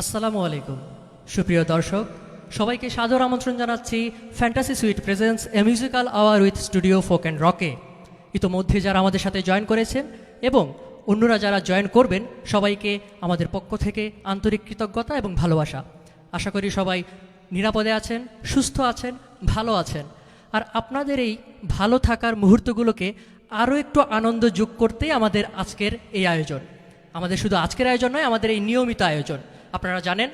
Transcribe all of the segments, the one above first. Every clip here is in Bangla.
আসসালামু আলাইকুম সুপ্রিয় দর্শক সবাইকে সাদর আমন্ত্রণ জানাচ্ছি fantasy sweet presence a musical hour with studio folk and রকে। ইতোমধ্যে যারা আমাদের সাথে জয়েন করেছেন এবং অন্যরা যারা জয়েন করবেন সবাইকে আমাদের পক্ষ থেকে আন্তরিক কৃতজ্ঞতা এবং ভালোবাসা। আশা করি সবাই নিরাপদে আছেন, সুস্থ আছেন, ভালো আছেন। আর আপনাদের এই ভালো থাকার মুহূর্তগুলোকে আরও একটু আনন্দ যোগ করতেই আমাদের আজকের এই আয়োজন। আমাদের শুধু আজকের আয়োজন নয়, আমাদের এই নিয়মিত আয়োজন। আপনারা জানেন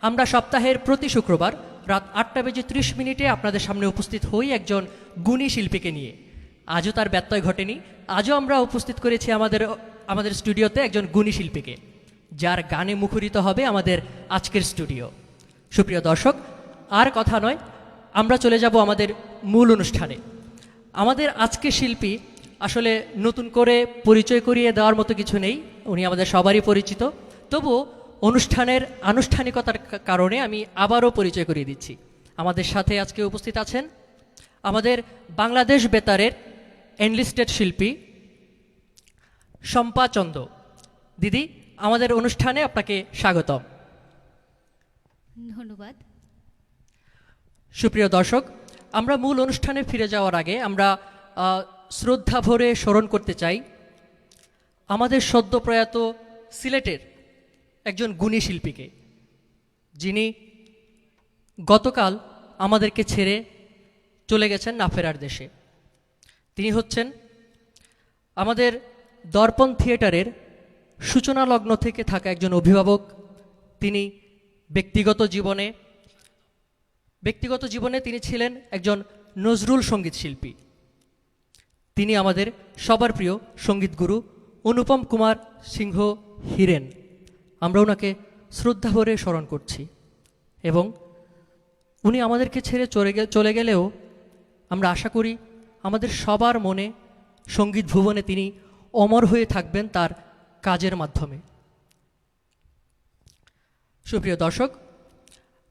আমরা সপ্তাহের প্রতি শুক্রবার রাত 8:30 আপনাদের সামনে উপস্থিত হই একজন গুণী শিল্পীকে নিয়ে। আজও তার ব্যত্যয় ঘটেনি। আজও আমরা উপস্থিত করেছি আমাদের স্টুডিওতে একজন গুণী শিল্পীকে, যার গানে মুখরিত হবে আমাদের আজকের স্টুডিও। সুপ্রিয় দর্শক, আর কথা নয়, আমরা চলে যাব আমাদের মূল অনুষ্ঠানে। আমাদের আজকের শিল্পী আসলে নতুন করে পরিচয় করিয়ে দেওয়ার মতো কিছু নেই, উনি আমাদের সবারই পরিচিত। তবুও অনুষ্ঠানের আনুষ্ঠানিকতার কারণে আমি আবারও পরিচয় করিয়ে দিচ্ছি। আমাদের সাথে আজকে উপস্থিত আছেন আমাদের বাংলাদেশ বেতারের এনলিস্টেড শিল্পী শম্পা চন্দ। দিদি, আমাদের অনুষ্ঠানে আপনাকে স্বাগতম। ধন্যবাদ। সুপ্রিয় দর্শক, আমরা মূল অনুষ্ঠানে ফিরে যাওয়ার আগে আমরা শ্রদ্ধা ভরে স্মরণ করতে চাই আমাদের সদ্য প্রয়াত সিলেটের একজন গুণী শিল্পীকে, যিনি গতকাল আমাদেরকে ছেড়ে চলে গেছেন না ফেরার দেশে। তিনি হচ্ছেন আমাদের দর্পণ থিয়েটারের সূচনা লগ্ন থেকে থাকা একজন অভিভাবক। তিনি ব্যক্তিগত জীবনে তিনি ছিলেন একজন নজরুল সঙ্গীত শিল্পী। তিনি আমাদের সবার প্রিয় সঙ্গীত গুরু অনুপম কুমার সিংহ হিরেন। আমরা ওনাকে শ্রদ্ধা ভরে স্মরণ করছি এবং উনি আমাদেরকে ছেড়ে চলে গেলেও আমরা আশা করি আমাদের সবার মনে সঙ্গীত ভুবনে তিনি অমর হয়ে থাকবেন তার কাজের মাধ্যমে। সুপ্রিয় দর্শক,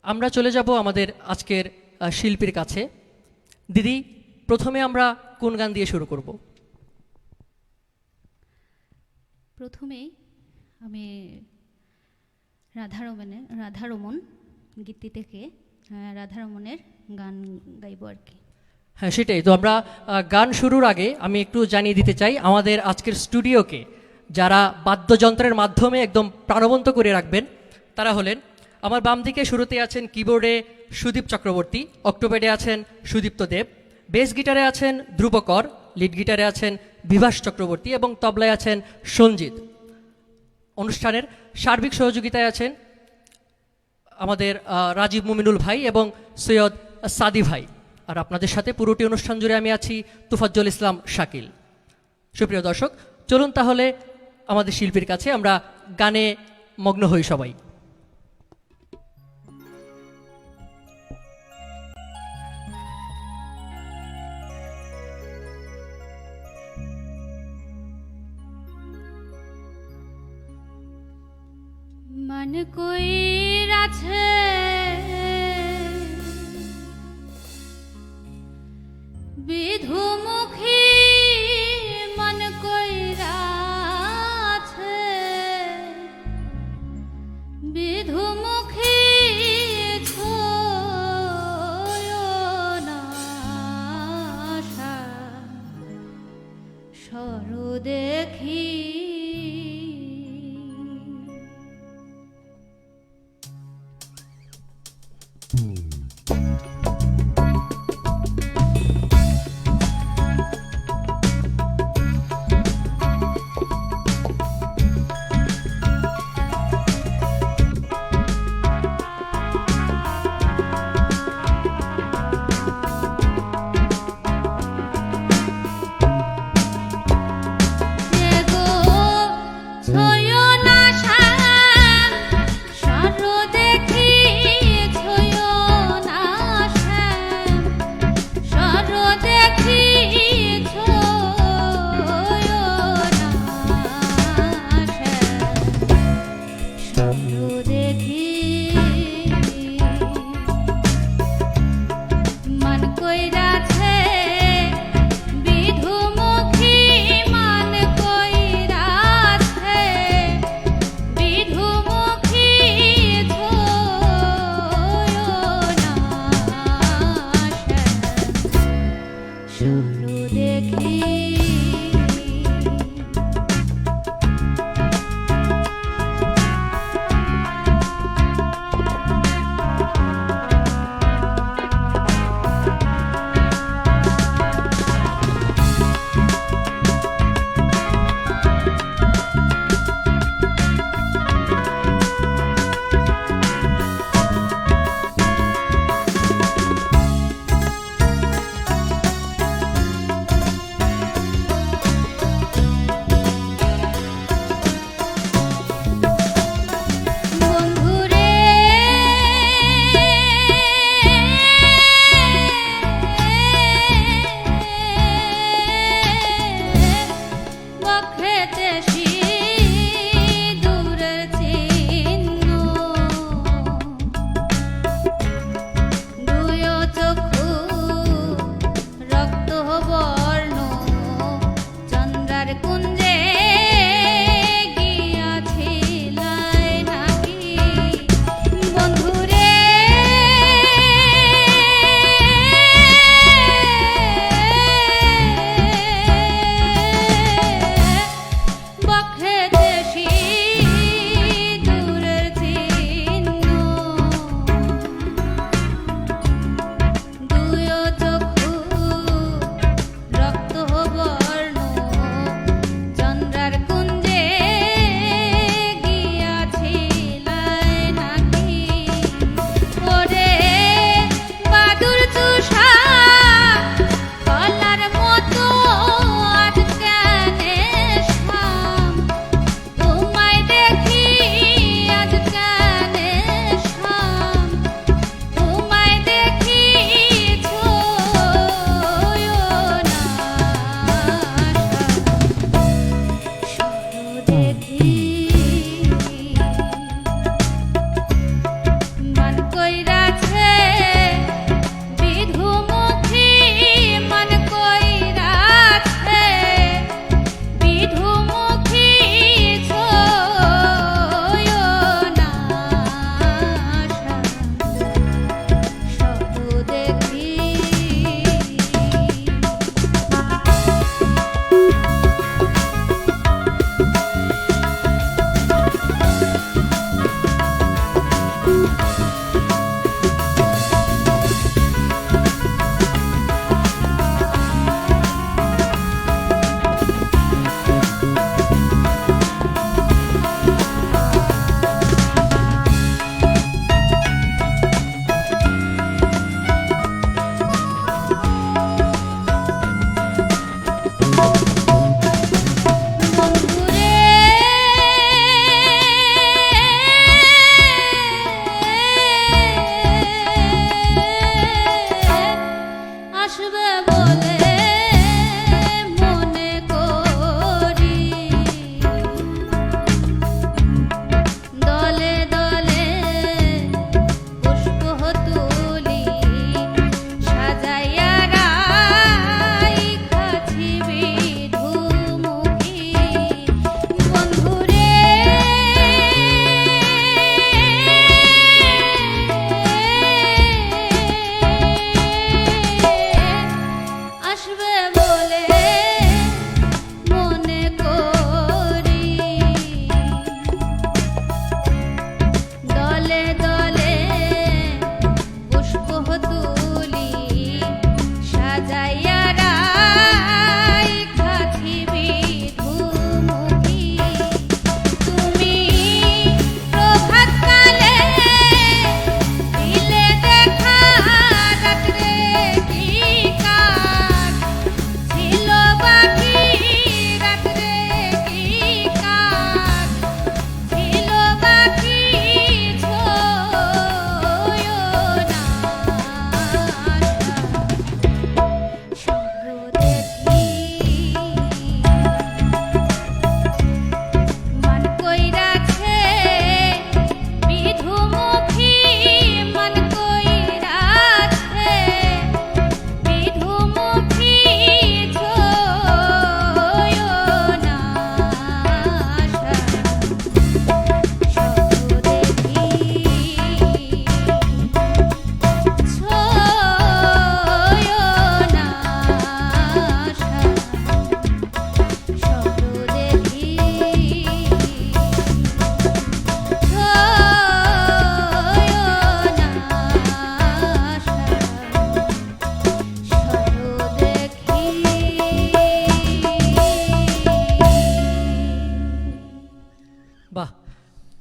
আমরা চলে যাব আমাদের আজকের শিল্পীর কাছে। দিদি, প্রথমে আমরা কোন গান দিয়ে শুরু করব? প্রথমেই আমি রাধারমন গীতি থেকে রাধারমনের গান গাইব আর কি। হ্যাঁ, সেটাই তো। আমরা গান শুরুর আগে আমি একটু জানিয়ে দিতে চাই আমাদের আজকের স্টুডিওকে যারা বাদ্যযন্ত্রের মাধ্যমে একদম প্রাণবন্ত করে রাখবেন তারা হলেন আমার বাম দিকে শুরুতে আছেন কিবোর্ডে সুদীপ চক্রবর্তী, অক্টোপেডে আছেন সুদীপ্ত দেব, বেস গিটারে আছেন ধ্রুবকর, লিড গিটারে আছেন বিভাস চক্রবর্তী এবং তবলায় আছেন সঞ্জিত। অনুষ্ঠানের সার্বিক সহযোগিতায় আছেন আমাদের রাজীব মুমিনুল ভাই এবং সৈয়দ সাদি ভাই। আর আপনাদের সাথে পুরোটি অনুষ্ঠান জুড়ে আমি আছি তুফাজ্জল ইসলাম শাকিল। সুপ্রিয় দর্শক, চলুন তাহলে আমাদের শিল্পীর কাছে আমরা গানে মগ্ন হই সবাই। मन कोई राछे विधुमुखी मन कोई राछे विधुमुखी छोयो ना आशा सरो देखी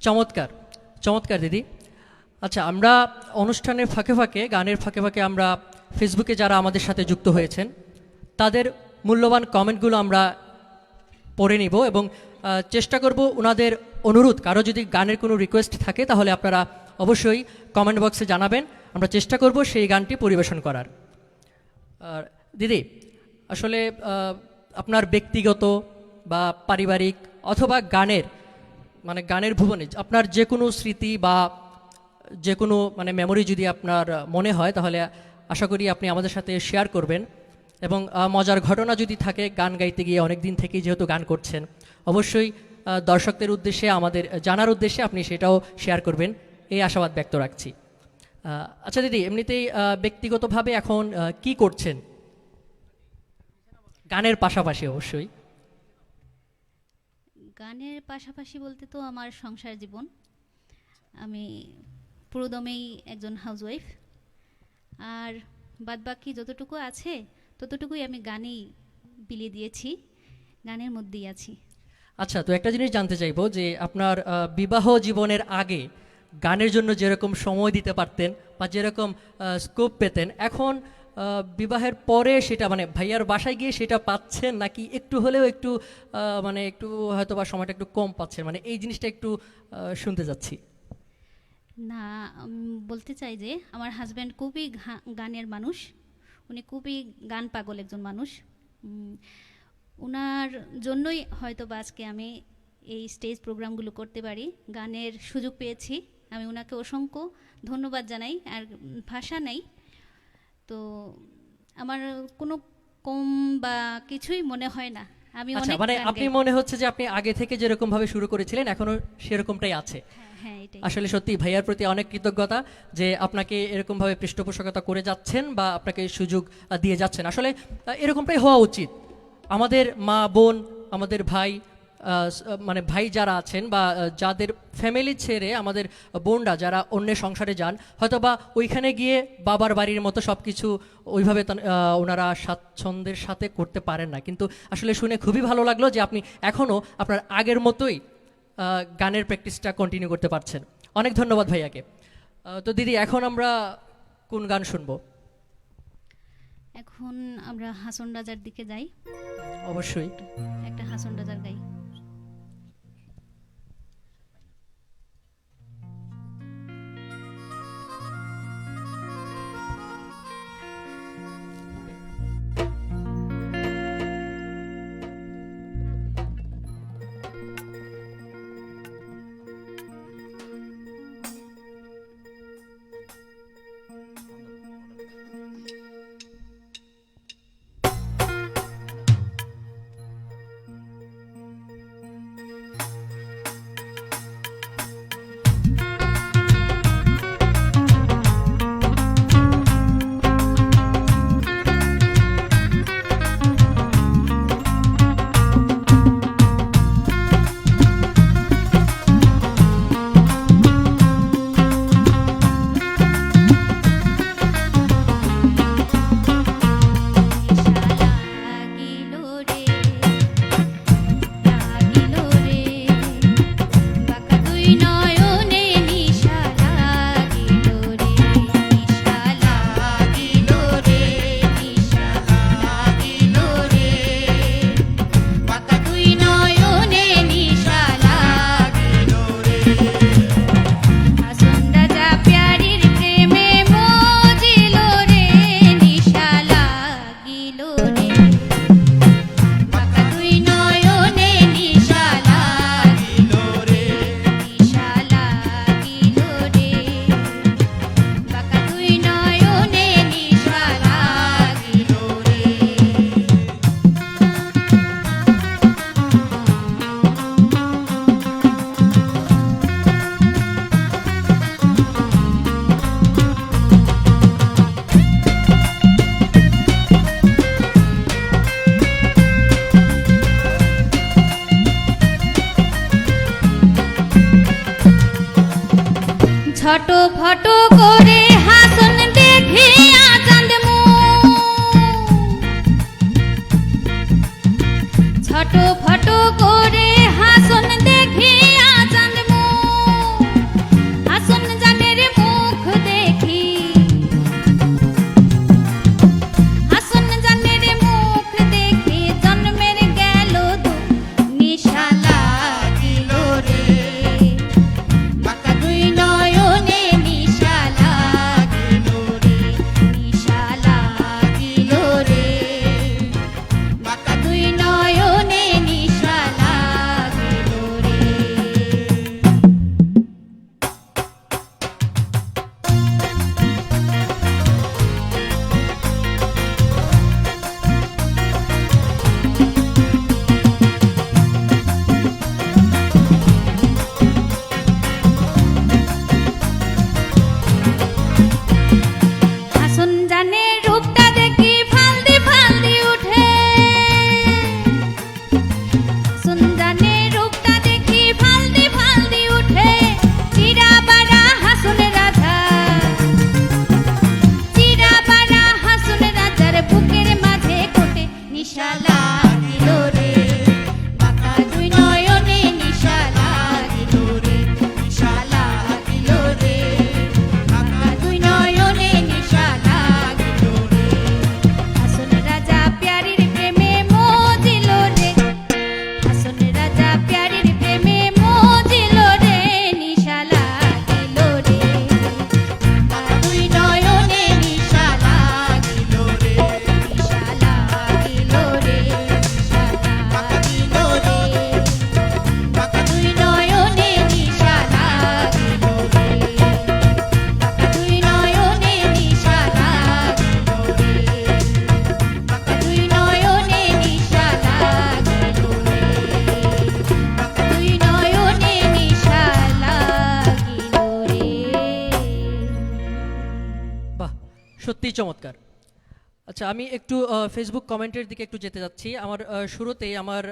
চমৎকার, চমৎকার দিদি। আচ্ছা, আমরা অনুষ্ঠানের ফাঁকে ফাঁকে, গানের ফাঁকে ফাঁকে আমরা ফেসবুকে যারা আমাদের সাথে যুক্ত হয়েছেন তাদের মূল্যবান কমেন্টগুলো আমরা পড়ে নিব এবং চেষ্টা করব ওনাদের অনুরোধ, কারো যদি গানের কোনো রিকোয়েস্ট থাকে তাহলে আপনারা অবশ্যই কমেন্ট বক্সে জানাবেন, আমরা চেষ্টা করব সেই গানটি পরিবেশন করার। আর দিদি, আসলে আপনার ব্যক্তিগত বা পারিবারিক অথবা গানের মানে গানের ভুবনে আপনার যে কোনো স্মৃতি বা যে কোনো মানে মেমোরি যদি আপনার মনে হয় তাহলে আশা করি আপনি আমাদের সাথে শেয়ার করবেন। এবং মজার ঘটনা যদি থাকে গান গাইতে গিয়ে অনেক দিন থেকেই যেহেতু গান করছেন, অবশ্যই দর্শকদের উদ্দেশ্যে আমাদের জানার উদ্দেশ্যে আপনি সেটাও শেয়ার করবেন, এই আশাবাদ ব্যক্ত রাখছি। আচ্ছা দিদি, এমনিতেই ব্যক্তিগতভাবে এখন কি করছেন গানের পাশাপাশি? অবশ্যই গানের পাশাপাশি বলতে তো আমার সংসার জীবন, আমি পুরোদমেই একজন হাউসওয়াইফ, আর বাদবাকি যতটুকু আছে ততটুকুই আমি গানেই বিলিয়ে দিয়েছি, গানের মধ্যেই আছি। আচ্ছা, তো একটা জিনিস জানতে চাইবো যে আপনার বিবাহ জীবনের আগে গানের জন্য যেরকম সময় দিতে পারতেন বা যেরকম স্কোপ পেতেন, এখন বিবাহের পরে সেটা মানে ভাইয়ার বাসায় গিয়ে সেটা পাচ্ছেন নাকি একটু হলেও একটু মানে একটু হয়তো বা সময়টা একটু কম পাচ্ছেন, মানে এই জিনিসটা একটু শুনতে যাচ্ছি। না, বলতে চাই যে আমার হাজব্যান্ড খুবই গানের মানুষ, উনি খুবই গান পাগল একজন মানুষ। ওনার জন্যই হয়তো বা আজকে আমি এই স্টেজ প্রোগ্রামগুলো করতে পারি, গানের সুযোগ পেয়েছি। আমি ওনাকে অসংখ্য ধন্যবাদ জানাই, আর ভাষা নেই। তো আমার কোনো কম বা কিছুই মনে হয় না। আমি আচ্ছা, অনেক মানে গান আপনি গাই। মনে হচ্ছে যে আপনি আগে থেকে যেরকম ভাবে শুরু করেছিলেন এখনো সেরকমটাই আছে। হ্যাঁ, এটাই। আসলে সত্যি ভাইয়ার প্রতি অনেক কৃতজ্ঞতা যে আপনাকে এরকমভাবে পৃষ্ঠপোষকতা করে যাচ্ছেন বা আপনাকে সুযোগ দিয়ে যাচ্ছেন। আসলে এরকমটাই হওয়া উচিত। আমাদের মা বোন, আমাদের ভাই মানে ভাই যারা আছেন বা যাদের ফ্যামিলি ছেড়ে আমাদের বোনরা যারা অন্যের সংসারে যান, হয়তো বা ওইখানে গিয়ে বাবার বাড়ির মতো সব কিছু ওইভাবে ওনারা স্বাচ্ছন্দ্যের সাথে করতে পারেন না। কিন্তু আসলে শুনে খুবই ভালো লাগলো যে আপনি এখনও আপনার আগের মতোই গানের প্র্যাকটিসটা কন্টিনিউ করতে পারছেন। অনেক ধন্যবাদ ভাইয়াকে। তো দিদি, এখন আমরা কোন গান শুনবো? এখন আমরা হাসন রাজার দিকে যাই, অবশ্যই। একটা হাসন রাজার গাই। ছোট ফটো করে হাসন দেখে আচাঁদ ছোট ফটো করে হাসন দেখে আচাঁদ বাহ, সত্যিই চমৎকার। আচ্ছা, আমি একটু ফেসবুক কমেন্টের দিকে একটু যেতে যাচ্ছি। আমার শুরুতেই আমার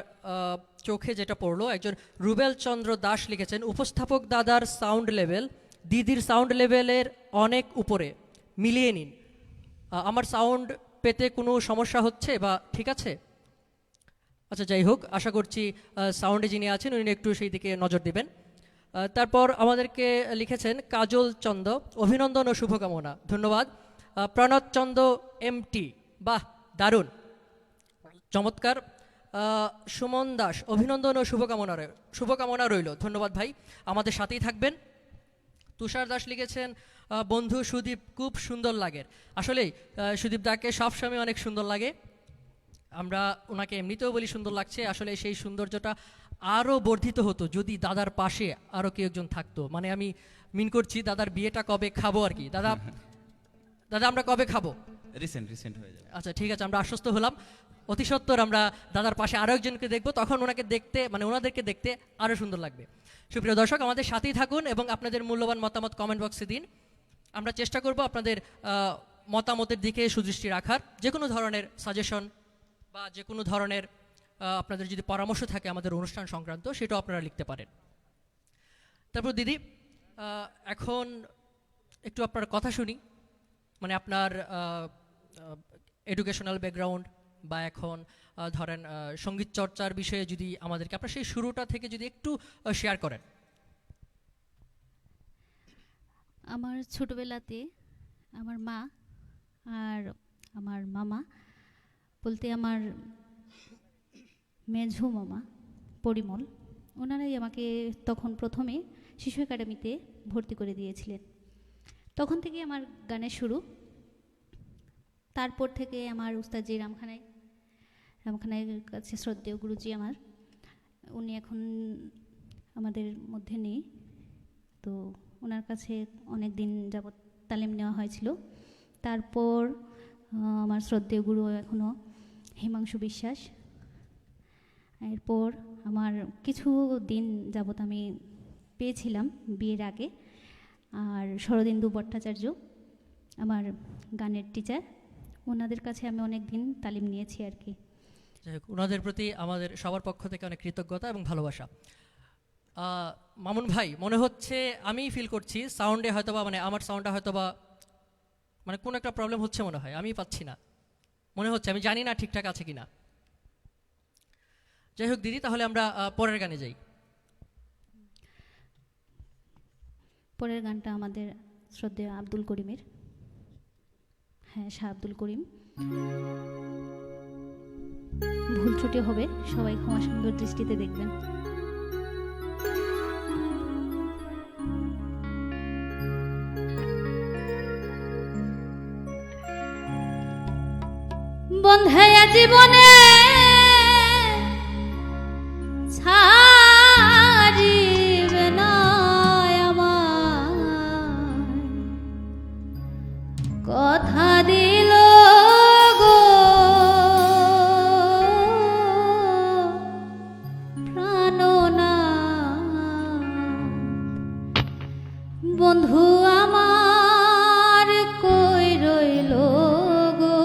চোখে যেটা পড়লো, একজন রুবেল চন্দ্র দাস লিখেছেন, উপস্থাপক দাদার সাউন্ড লেভেল দিদির সাউন্ড লেভেলের অনেক উপরে, মিলিয়ে নিন। আমার সাউন্ড পেতে কোনো সমস্যা হচ্ছে বা ঠিক আছে? আচ্ছা, যাই হোক, আশা করছি সাউন্ডে যিনি আছেন উনি একটু সেই দিকে নজর দেবেন। তারপর আমাদেরকে লিখেছেন কাজল চন্দ, অভিনন্দন ও শুভকামনা। ধন্যবাদ। প্রণত চন্দ এমটি, বাহ, দারুণ, চমৎকার। সুমন দাস, অভিনন্দন ও শুভকামনা রইল। ধন্যবাদ ভাই, আমাদের সাথেই থাকবেন। তুষার দাস লিখেছেন, বন্ধু সুদীপ খুব সুন্দর লাগে। আসলেই সুদীপ দাকে সবসময় অনেক সুন্দর লাগে। আমরা ওনাকে এমনিতেও বলি সুন্দর লাগছে, আসলে সেই সৌন্দর্যটা আরও বর্ধিত হতো যদি দাদার পাশে আরও কেউ একজন থাকতো। মানে আমি মিন করছি দাদার বিয়েটা কবে খাবো আর কি। দাদা দাদা আমরা কবে খাবো? রিসেন্ট হয়ে যাবে। আচ্ছা, ঠিক আছে, আমরা আশ্বস্ত হলাম। অতি সত্বর আমরা দাদার পাশে আরও একজনকে দেখবো, তখন ওনাকে দেখতে, মানে ওনাদেরকে দেখতে আরও সুন্দর লাগবে। সুপ্রিয় দর্শক, আমাদের সাথেই থাকুন এবং আপনাদের মূল্যবান মতামত কমেন্ট বক্সে দিন। আমরা চেষ্টা করব আপনাদের মতামতের দিকে সুদৃষ্টি রাখার। যে কোনো ধরনের সাজেশন বা যে কোনো ধরনের আপনাদের যদি পরামর্শ থাকে আমাদের অনুষ্ঠান সংক্রান্ত, সেটাও আপনারা লিখতে পারেন। তারপর দিদি, এখন একটু আপনার কথা শুনি, মানে আপনার এডুকেশনাল ব্যাকগ্রাউন্ড বা এখন ধরেন সঙ্গীত চর্চার বিষয়ে যদি আমাদেরকে আপনার সেই শুরুটা থেকে যদি একটু শেয়ার করেন। আমার ছোটবেলাতে আমার মা আর আমার মামা, বলতে আমার মেঝো মামা পরিমল, ওনারাই আমাকে তখন প্রথমে শিশু একাডেমিতে ভর্তি করে দিয়েছিলেন। তখন থেকে আমার গানের শুরু। তারপর থেকে আমার উস্তাদজি রামখানাইয়ের কাছে শ্রদ্ধেয় গুরুজি আমার, উনি এখন আমাদের মধ্যে নেই, তো ওনার কাছে অনেক দিন যাবৎ তালিম নেওয়া হয়েছিল। তারপর আমার শ্রদ্ধেয় গুরু এখনও হিমাংশু বিশ্বাস। এরপর আমার কিছু দিন যাবৎ আমি পেয়েছিলাম বিয়ের আগে, আর শরদিন্দু ভট্টাচার্য আমার গানের টিচার, ওনাদের কাছে আমি অনেক দিন তালিম নিয়েছি আর কি। যাই হোক, ওনাদের প্রতি আমাদের সবার পক্ষ থেকে অনেক কৃতজ্ঞতা এবং ভালোবাসা। মামুন ভাই, মনে হচ্ছে আমি ফিল করছি সাউন্ডে হয়তোবা, মানে আমার সাউন্ডটা হয়তোবা মানে কোনো একটা প্রবলেম হচ্ছে মনে হয়, আমি পাচ্ছি না মনে হচ্ছে, আমি জানি না ঠিকঠাক আছে কিনা। যাই হোক দিদি, তাহলে আমরা পরের গানে যাই। পরের গানটা আমাদের শ্রদ্ধেয় আব্দুল করিমের, হ্যাঁ শাহ আব্দুল করিম। ভুল ত্রুটি হবে, সবাই ক্ষমা সুন্দর দৃষ্টিতে দেখবেন। বন্ধায়া জীবনে ছাড়িবে না আমায়, কথা দিল গো প্রাণনাথ, বন্ধু আমার কই রইল গো।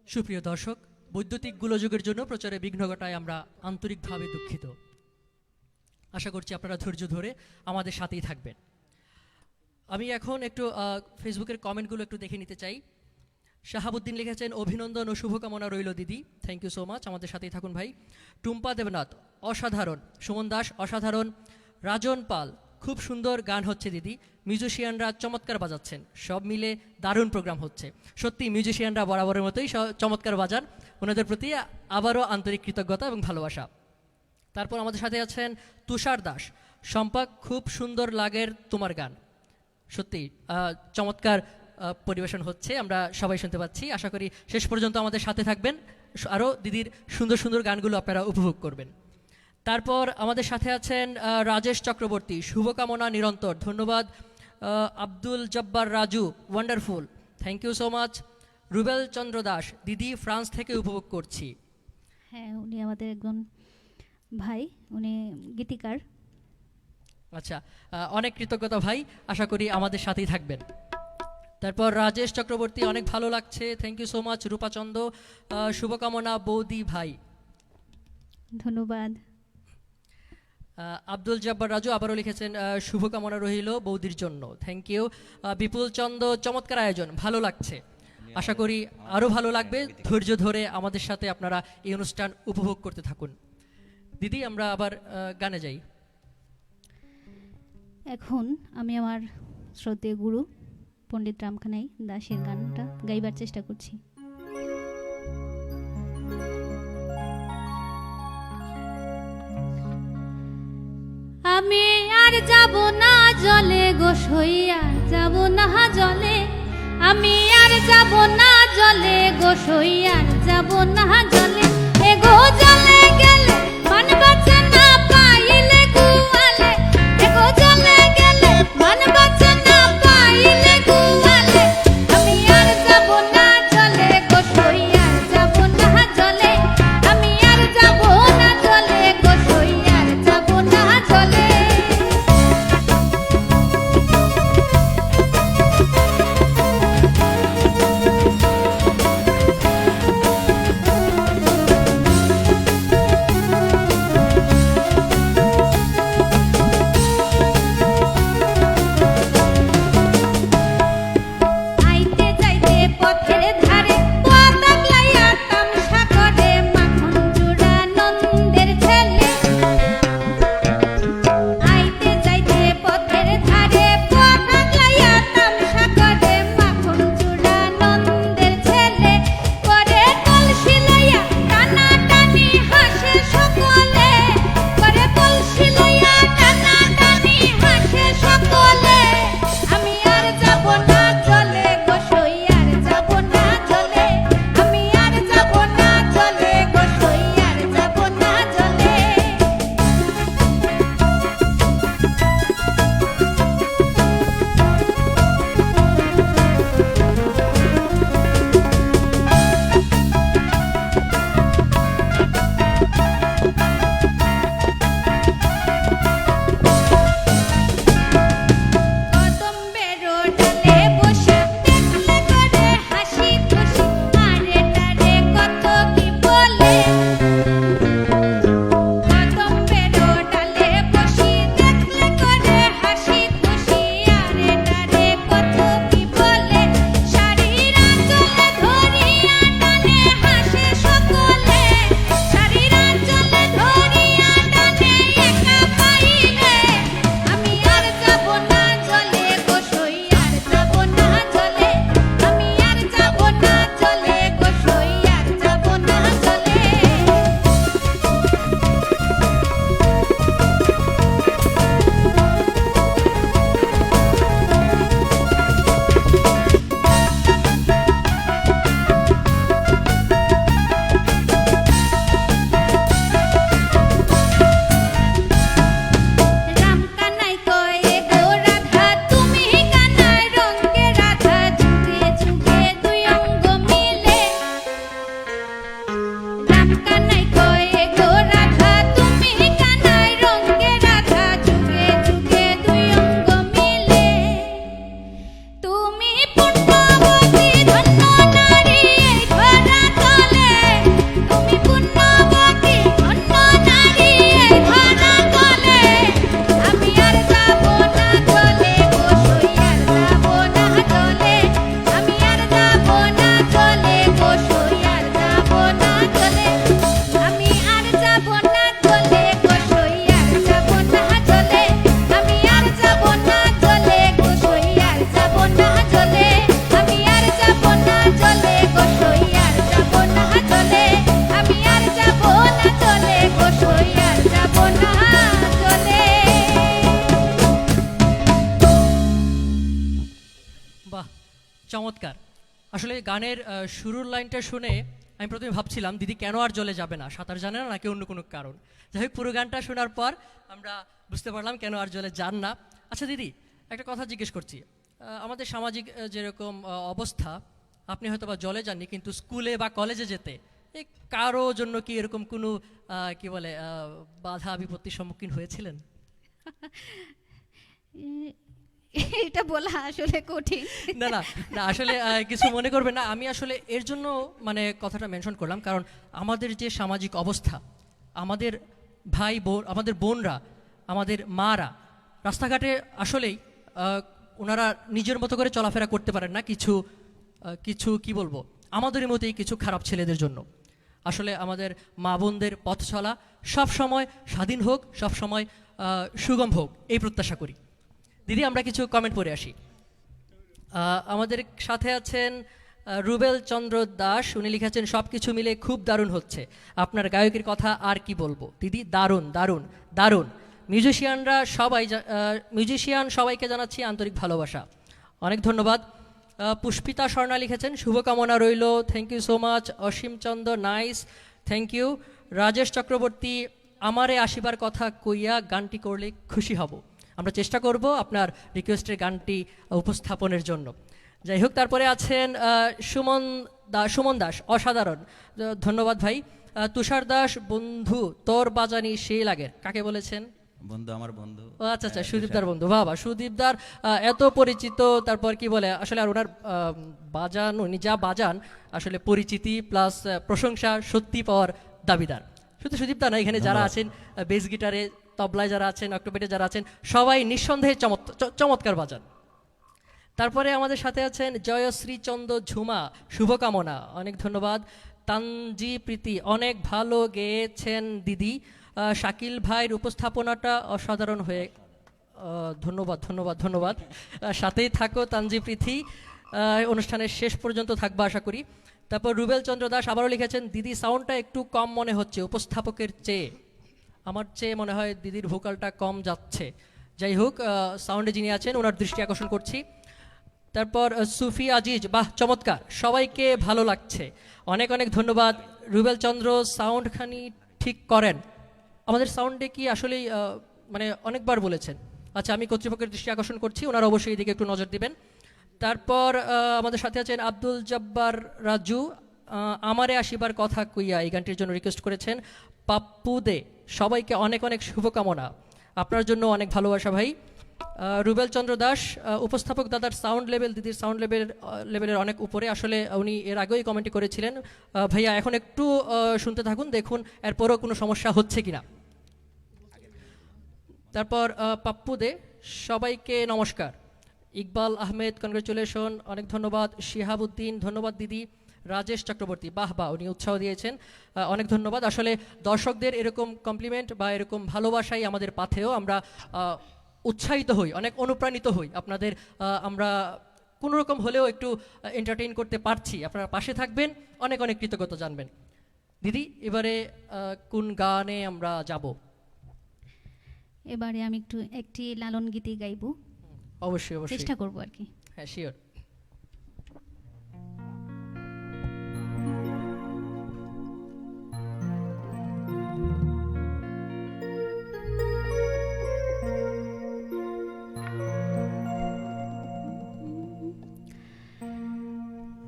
সুপ্রিয় দর্শক, বৈদ্যুতিক গোলযোগের জন্য প্রচারে বিঘ্ন ঘটায় আমরা আন্তরিকভাবে দুঃখিত। আশা করছি আপনারা ধৈর্য ধরে আমাদের সাথেই থাকবেন। আমি এখন একটু ফেসবুকের কমেন্টগুলো একটু দেখে নিতে চাই। শাহাবুদ্দিন লিখেছেন, অভিনন্দন ও শুভকামনা রইল দিদি, থ্যাংক ইউ সো মাচ, আমাদের সাথেই থাকুন ভাই। টুম্পা দেবনাথ, অসাধারণ। সুমন দাস, অসাধারণ। রাজন পাল, খুব সুন্দর গান হচ্ছে দিদি, মিউজিশিয়ানরা চমৎকার বাজাচ্ছেন, সব মিলে দারুণ প্রোগ্রাম হচ্ছে। সত্যি মিউজিশিয়ানরা বরাবরের মতোই চমৎকার বাজান, ওনাদের প্রতি আবারও আন্তরিক কৃতজ্ঞতা এবং ভালোবাসা। তারপর আমাদের সাথে আছেন তুষার দাস, সম্পা খুব সুন্দর লাগের তোমার গান, সত্যি চমৎকার পরিবেশন হচ্ছে, আমরা সবাই শুনতে পাচ্ছি। আশা করি শেষ পর্যন্ত আমাদের সাথে থাকবেন, আরও দিদির সুন্দর সুন্দর গানগুলো আপনারা উপভোগ করবেন। তারপর আমাদের সাথে আছেন রাজেশ চক্রবর্তী, শুভকামনা নিরন্তর, ধন্যবাদ। Abdul Jabbar Raju, wonderful, thank you so much. Rubel Chandra Das, দিদি ফ্রান্স থেকে উপভোগ করছি। হ্যাঁ, উনি আমাদের একজন ভাই, উনি গীতিকার। আচ্ছা, অনেক কৃতজ্ঞতা ভাই, আশা করি আমাদের সাথেই থাকবেন। তারপর রাজেশ চক্রবর্তী, অনেক ভালো লাগছে, থ্যাংক ইউ সো মাচ। রূপাচন্দ, শুভকামনা বৌদি ভাই, ধন্যবাদ। আব্দুল জব্বার রাজু আবারও লিখেছেন, শুভকামনা রহিল বৌদির জন্য, থ্যাংক ইউ। বিপুল চন্দ, চমৎকার আয়োজন, ভালো লাগছে, আশা করি আরও ভালো লাগবে, ধৈর্য ধরে আমাদের সাথে আপনারা এই অনুষ্ঠান উপভোগ করতে থাকুন। দিদি, আমরা আবার গানে যাই। এখন আমি আমার শ্রদ্ধেয় গুরু পণ্ডিত রামখানাই দাসের গানটা গাইবার চেষ্টা করছি। আমি আর যাব না জলে গো সইয়া, যাব না জলে, আমি আর যাব না জলে গো সইয়া, যাব না জলে, এ গো জলে গেলে মান বাঁচে না পাইলে গুয়ালে, এ গো জলে গেলে মান বাঁচে না পাইলে গুয়ালে, আমি আর যাব না জলে গো সইয়া, যাব না জলে, আমি আর যাব না জলে গো সইয়া, যাব না জলে। চমৎকার। আসলে গানের শুরুর লাইনটা শুনে আমি প্রথমে ভাবছিলাম দিদি কেন আর জলে যাবে না, সাঁতার জানে না নাকি অন্য কোনো কারণ। যাই হোক, পুরো গানটা শোনার পর আমরা বুঝতে পারলাম কেন আর জলে যান না। আচ্ছা দিদি, একটা কথা জিজ্ঞেস করছি। আমাদের সামাজিক যেরকম অবস্থা, আপনি হয়তো বা জলে যাননি, কিন্তু স্কুলে বা কলেজে যেতে এই কারো জন্য কি এরকম কোনো কি বলে বাধা বিপত্তির সম্মুখীন হয়েছিলেন? এটা বলা আসলে কঠিন। না না না, আসলে কিছু মনে করবেন না। আমি আসলে এর জন্য মানে কথাটা মেনশন করলাম, কারণ আমাদের যে সামাজিক অবস্থা, আমাদের ভাই বোন, আমাদের বোনরা, আমাদের মারা রাস্তাঘাটে আসলেই ওনারা নিজের মতো করে চলাফেরা করতে পারেন না, কিছু কিছু কি বলবো, আমাদের মতোই কিছু খারাপ ছেলেদের জন্য। আসলে আমাদের মা বোনদের পথ চলা সব সময় স্বাধীন হোক, সব সময় সুগম হোক, এই প্রত্যাশা করি। দিদি, আমরা কিছু কমেন্ট পড়ে আসি। আমাদের সাথে আছেন রুবেল চন্দ্র দাস। উনি লিখেছেন সব কিছু মিলে খুব দারুণ হচ্ছে, আপনার গায়কের কথা আর কি বলবো দিদি, দারুণ দারুণ দারুণ। মিউজিশিয়ান সবাইকে জানাচ্ছি আন্তরিক ভালোবাসা, অনেক ধন্যবাদ। পুষ্পিতা স্বর্ণা লিখেছেন শুভকামনা রইল, thank you so much. Asim Chandra, nice, thank you. Rajesh Chakraborty, আমারে আসিবার কথা কইয়া গানটি করলে খুশি হব। আমরা চেষ্টা করব আপনার রিকোয়েস্টের গানটি উপস্থাপনের জন্য। যাই হোক, তারপরে আছেন সুমন দাস, অসাধারণ, ধন্যবাদ ভাই। তুষার দাস, বন্ধু তোর বাজানি সেই লাগের, কাকে বলেছেন? বন্ধু, আমার বন্ধু। ও আচ্ছা আচ্ছা, সুদীপদার বন্ধু। বাবা, সুদীপদার এত পরিচিত, তারপর কি বলে, আসলে আর ওনার বাজান, উনি যা বাজান আসলে পরিচিতি প্লাস প্রশংসা সত্যি পাওয়ার দাবিদার। শুধু সুদীপদা না, এখানে যারা আছেন বেস গিটারে, তবলায় যারা আছেন, অক্টোপেটে যারা আছেন, সবাই নিঃসন্দেহে চমৎকার বাজান। তারপরে আমাদের সাথে আছেন জয়শ্রী চন্দ্র ঝুমা, শুভকামনা, অনেক ধন্যবাদ। তানজি প্রীতি, অনেক ভালো গেয়েছেন দিদি, শাকিল ভাইয়ের উপস্থাপনাটা অসাধারণ হয়ে, ধন্যবাদ ধন্যবাদ ধন্যবাদ। সাথেই থাকো তানজি প্রীতি, অনুষ্ঠানের শেষ পর্যন্ত থাকবো আশা করি। তারপর রুবেল চন্দ্র দাস আবারও লিখেছেন দিদি সাউন্ডটা একটু কম মনে হচ্ছে উপস্থাপকের চেয়ে, আমার চেয়ে মনে হয় দিদির ভোকালটা কম যাচ্ছে। যাই হোক, সাউন্ডে যিনি আছেন ওনার দৃষ্টি আকর্ষণ করছি। তারপর সুফি আজিজ, বাহ চমৎকার, সবাইকে ভালো লাগছে, অনেক অনেক ধন্যবাদ। রুবেল চন্দ্র, সাউন্ডখানি ঠিক করেন, আমাদের সাউন্ডে কি আসলেই মানে অনেকবার বলেছেন। আচ্ছা, আমি কর্তৃপক্ষের দৃষ্টি আকর্ষণ করছি, ওনারা অবশ্যই এদিকে একটু নজর দিবেন। তারপর আমাদের সাথে আছেন আব্দুল জব্বার রাজু, আমারে আসিবার কথা কইয়া এই গানটির জন্য রিকোয়েস্ট করেছেন। পাপ্পু দে, সবাইকে অনেক অনেক শুভকামনা, আপনার জন্য অনেক ভালোবাসা ভাই। রুবেল চন্দ্র দাস, উপস্থাপক দাদার সাউন্ড লেভেল দিদির সাউন্ড লেভেলের অনেক উপরে, আসলে উনি এর আগেই কমেন্টই করেছিলেন। ভাইয়া এখন একটু শুনতে থাকুন, দেখুন এরপরও কোনো সমস্যা হচ্ছে কিনা। তারপর পাপ্পু দে, সবাইকে নমস্কার। ইকবাল আহমেদ, কনগ্রেচুলেশন, অনেক ধন্যবাদ। শিহাবুদ্দিন, ধন্যবাদ দিদি। রাজেশ চক্রবর্তী, বাহ বাহ, উনি উৎসাহ দিয়েছেন, অনেক ধন্যবাদ। আসলে দর্শকদের এরকম কমপ্লিমেন্ট বা এরকম ভালোবাসাই আমাদের পাথেও, আমরা উৎসাহিত হই, অনেক অনুপ্রাণিত হই। আপনাদের আমরা কোনো রকম হলেও একটু এন্টারটেইন করতে পারছি, আপনারা পাশে থাকবেন, অনেক অনেক কৃতজ্ঞতা জানবেন। দিদি, এবারে কোন গানে আমরা যাব? এবারে আমি একটি লালন গীতি গাইবো, অবশ্যই অবশ্যই চেষ্টা করবো আর কি। হ্যাঁ, শিওর।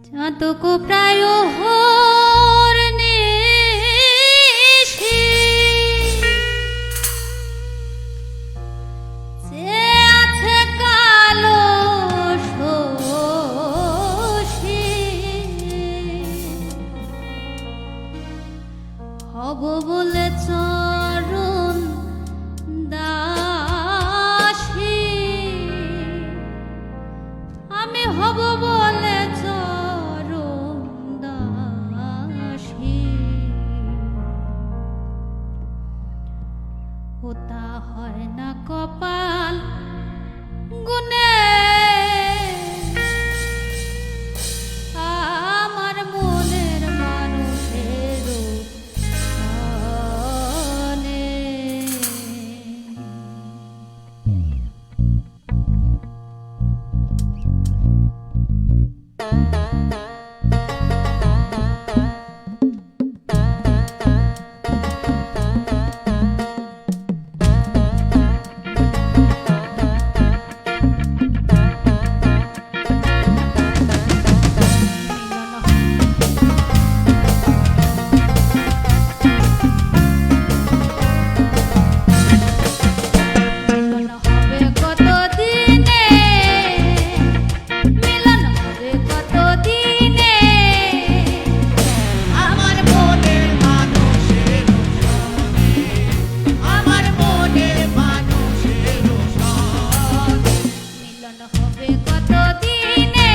চাতক প্রায় হোর নিশি, যে আছে কালো শশী, হব বলে চরণ দাসী, আমি হব বলে চরণ দাসী, ও তা হয় না কপাল গুনে, আমার মনের মানুষের সনে। হবে কত দিনে,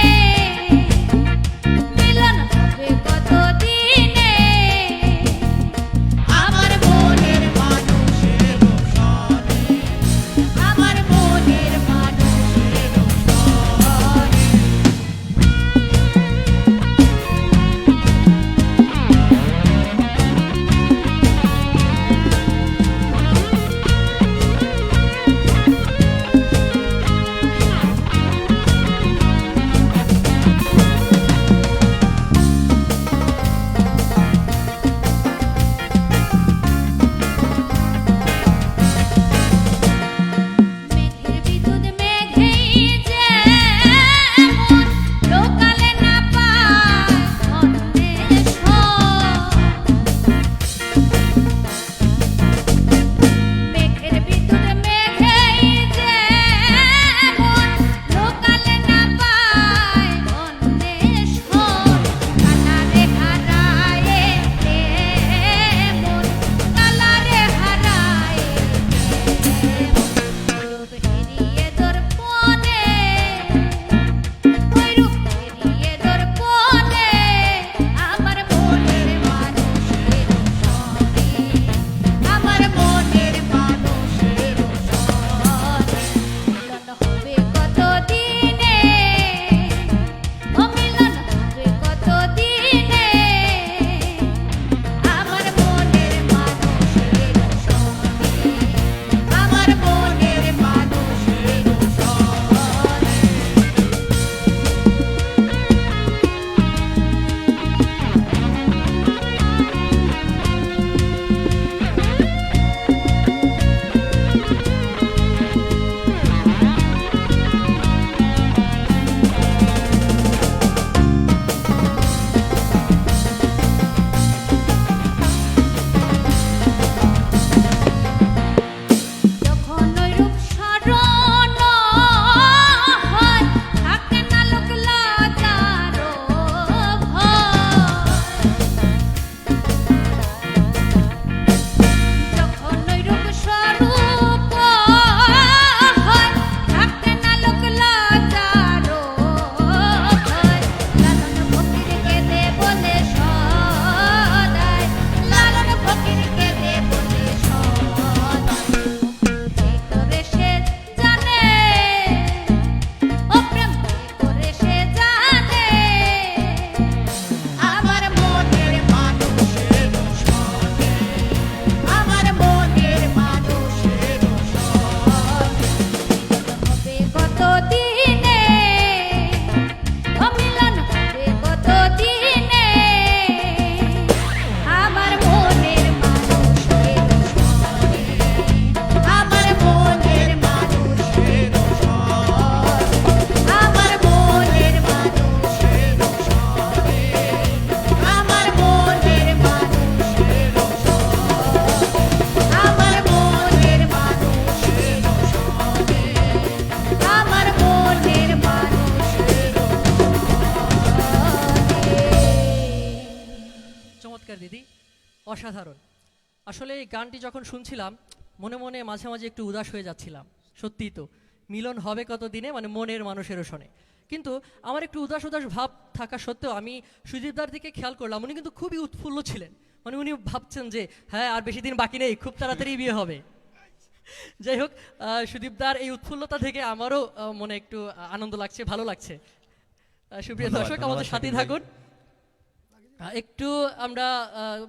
মিলন হবে কত দিনে, আমার মনের মানুষের সনে, আমার মনের মানুষের সনে। মেঘের বিদ্যুৎ মেঘেই যেমন লোকালে না পায় অন্বেষণ। মেঘের বিদ্যুৎ মেঘেই যেমন লোকালে না পায় অন্বেষণ। কালারে হারায়ে এমন, কালারে হারায়ে রূপ হেরিয়ে দর্পণে, ওই রূপ হেরিয়ে দর্পণে, আমার মনের মানুষের সনে, আমার মনের মানুষের সনে। মিলন হবে কত দিনে, ও মিলন হবে কত দিনে, আমার মনের মানুষের সনে, আমার মনের মানুষের সনে। যখন ওই রূপ স্মরণ হয়, থাকে না লোক লজ্জার ভয়। যখন ওই রূপ স্বরূপ হয়, থাকে না লোক লজ্জার ভয়। লালন ফকিরকে দে বলে সদাই, লালন ফকিরকে দে বলে সদাই। কি করে সে জানে, ও প্রেম কি করে সে জানে, আমার মনের মানুষের সনে, আমার মনের মানুষের সনে। হবে কত দিনে, ও মিলন হবে কত দিনে, আমার মনের মানুষের সনে, আমার মনের মানুষের সনে, আমার মনের মানুষের সনে, আমার মনের মানুষের সনে, আমার মনের মানুষের সনে, আমার মনের মানুষের সনে। চমৎকার দিদি, অসাধারণ। আসলে এই গানটি যখন শুনছিলাম মনে মনে মাঝে মাঝে একটু উদাস হয়ে যাচ্ছিলাম। সত্যিই তো, মিলন হবে কত দিনে, মানে মনের মানুষেরও শোনে। কিন্তু আমার একটু উদাস উদাস ভাব থাকা সত্ত্বেও আমি সুদীপদার দিকে খেয়াল করলাম, উনি কিন্তু খুবই উৎফুল্ল ছিলেন। মানে উনি ভাবছেন যে হ্যাঁ আর বেশি দিন বাকি নেই, খুব তাড়াতাড়ি বিয়ে হবে। যাই হোক, সুদীপদার এই উৎফুল্লতা থেকে আমারও মনে একটু আনন্দ লাগছে, ভালো লাগছে। সুপ্রিয় ধন্যবাদ, দর্শক, আমাদের ধন্যবাদ সাথেই শাকিব ভাই। থাকুন। একটু আমরা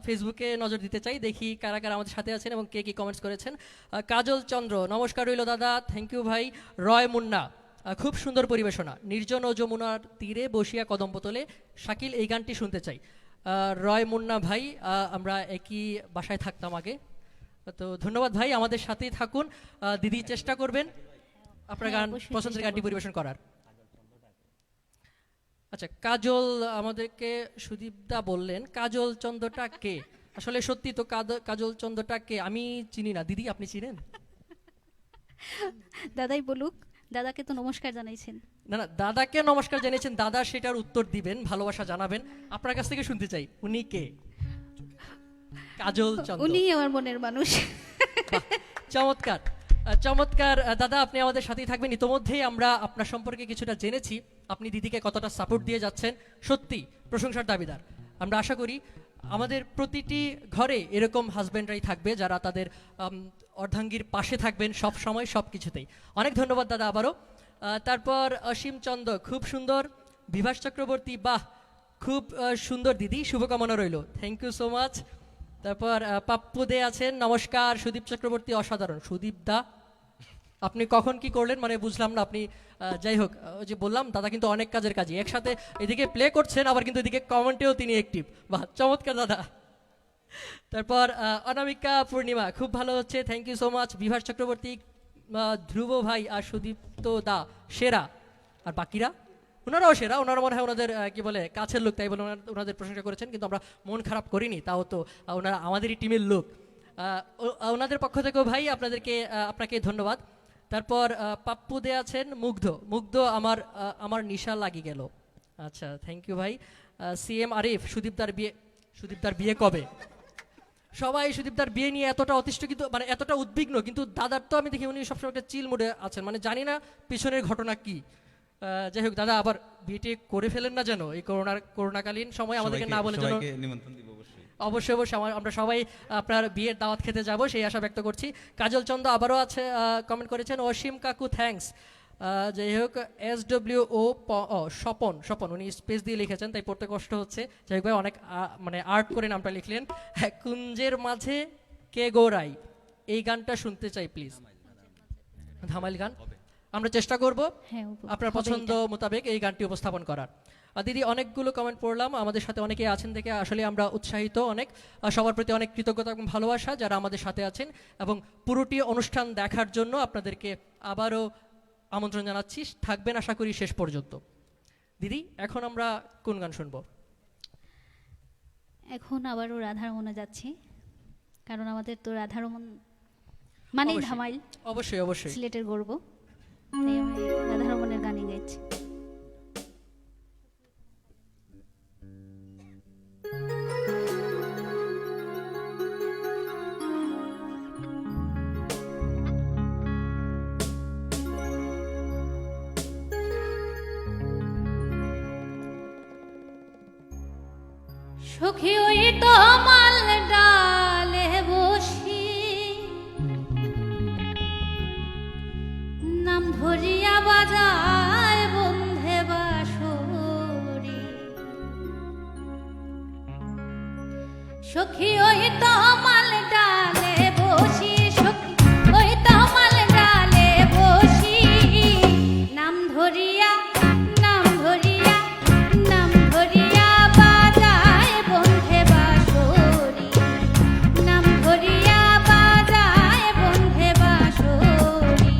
ফেসবুকে নজর দিতে চাই, দেখি কারা কারা আমাদের সাথে আছেন এবং কে কি কমেন্টস করেছেন। কাজল চন্দ্র, নমস্কার রইল দাদা, থ্যাংক ইউ ভাই। রয় মুন্না, খুব সুন্দর পরিবেশনা, নির্জন ও যমুনার তীরে বসিয়া কদম বোতলে, শাকিল এই গানটি শুনতে চাই। রয় মুন্না ভাই, আমরা একই বাসায় থাকতাম আগে। তো ধন্যবাদ ভাই, আমাদের সাথেই থাকুন। দিদি চেষ্টা করবেন আপনার গান, অবশ্যই পছন্দের চেষ্টা গানটি করব। পরিবেশন করার। আচ্ছা, কাজল আমাদেরকে সুদীপদা বললেন কাজল চন্দ্রটা কে। আসলে সত্যি তো, কাজল চন্দ্রটা কে আমি চিনি না। দিদি আপনি চিনেন? দাদাই বলুক, দাদাকে তো নমস্কার জানাইছেন। না না, দাদাকে নমস্কার জানিয়েছেন, দাদা সেটার উত্তর দিবেন, ভালোবাসা জানাবেন। আপনার কাছ থেকে শুনতে চাই উনি কে। কাজল চন্দ্র, উনি আমার মনের মানুষ। বাহ, চমৎকার। চমৎকার দাদা, আপনি আমাদের সাথেই থাকবেন। ইতোমধ্যেই আমরা আপনার সম্পর্কে কিছুটা জেনেছি, আপনি দিদিকে কতটা সাপোর্ট দিয়ে যাচ্ছেন, সত্যি প্রশংসার দাবিদার। আমরা আশা করি আমাদের প্রতিটি ঘরে এরকম হাজব্যান্ডরাই থাকবে যারা তাদের অর্ধাঙ্গীর পাশে থাকবেন সব সময় সব কিছুতেই। অনেক ধন্যবাদ দাদা আবারও। তারপর অসীম চন্দ, খুব সুন্দর। বিভাস চক্রবর্তী, বাহ খুব সুন্দর দিদি, শুভকামনা রইল, থ্যাংক ইউ সো মাচ। তারপর পাপ্পু দে আছেন, নমস্কার। সুদীপ চক্রবর্তী, অসাধারণ। সুদীপ দা, আপনি কখন কি করলেন মানে বুঝলাম না। আপনি যাই হোক, ওই যে বললাম দাদা কিন্তু অনেক কাজের কাজই একসাথে এদিকে প্লে করছেন, আবার কিন্তু এদিকে কমেন্টেও তিনি অ্যাক্টিভ। বাহ, চমৎকার দাদা। তারপর অনামিকা পূর্ণিমা, খুব ভালো হচ্ছে, thank you so much. Bibhas Chakraborty, Dhruba ভাই আর সুদীপ্ত দা সেরা, আর বাকিরা ওনারাও সেরা। ওনারা মনে হয় ওনাদের কি বলে কাছের লোক, তাই বলে ওনাদের প্রশংসা করেছেন, কিন্তু আমরা মন খারাপ করিনি, তাও তো ওনারা আমাদেরই টিমের লোক। ওনাদের পক্ষ থেকেও ভাই আপনাকে ধন্যবাদ। তারপর পাপ্পু দে আছেন, মুগ্ধ, মুগ্ধ আমার নিশা লাগি গেল। আচ্ছা, থ্যাংক ইউ ভাই। সিএম আরিফ, সুদীপদার বিয়ে কবে? সবাই সুদীপদার বিয়ে নিয়ে এতটা অতিষ্ঠ, কিন্তু মানে এতটা উদ্বিগ্ন, কিন্তু দাদার তো আমি দেখি উনি সবসময় একটা চিল মুডে আছেন, মানে জানি না পিছনের ঘটনা কি। যাই হোক দাদা, আবার বিয়েটি করে ফেলেন না যেন এই করোনাকালীন সময়, আমাদেরকে না বলে যেন। নিমন্ত্রণ দিব অবশ্যই। অবশ্যই আমরা সবাই আপনার বিয়ের দাওয়াত খেতে যাব, সেই আশা ব্যক্ত করছি। কাজল চন্দ আবারও আছে, কমেন্ট করেছেন। অসীম কাকু, থ্যাঙ্কস। যাই হোক, SWO স্বপন উনি স্পেস দিয়ে লিখেছেন, তাই পড়তে কষ্ট হচ্ছে। যাই হোক ভাই, অনেক মানে আর্ট করে নামটা লিখলেন। কুঞ্জের মাঝে কে গোরাই, এই গানটা শুনতে চাই প্লিজ। ধামাইল গান আমরা চেষ্টা করব হ্যাঁ, আপনার পছন্দ মোতাবেক এই গানটি উপস্থাপন করার। দিদি, অনেকগুলো কমেন্ট পড়লাম, আমাদের সাথে অনেকেই আছেন থেকে আসলে আমরা উৎসাহিত অনেক। সবার প্রতি অনেক কৃতজ্ঞতা এবং ভালোবাসা যারা আমাদের সাথে আছেন, এবং পুরোটি অনুষ্ঠান দেখার জন্য আপনাদেরকে আবারও আমন্ত্রণ জানাচ্ছি, থাকবেন আশা করি শেষ পর্যন্ত। দিদি, এখন আমরা কোন গান শুনবো? এখন আবারও রাধারমনে যাচ্ছি, কারণ আমাদের তো রাধারমন মানেই অবশ্যই, ধামাইল, অবশ্যই অবশ্যই। সিলেটের গর্ব, তাই আমি রাধারমনের গানই গাইছি। সখী ওই তো মাল ডালে বসি, নাম ধরিয়া বাজায় বন্ধে বাঁশরি। সখী ওই তো মাল ডালে বসি, সখী ওই তো মাল ডালে বসি, নাম ধরিয়া নাম ধরিয়া নাম ধরিয়া বাজায় বন্ধে বাঁশরি, নাম ধরিয়া বাজায় বন্ধে বাঁশরি।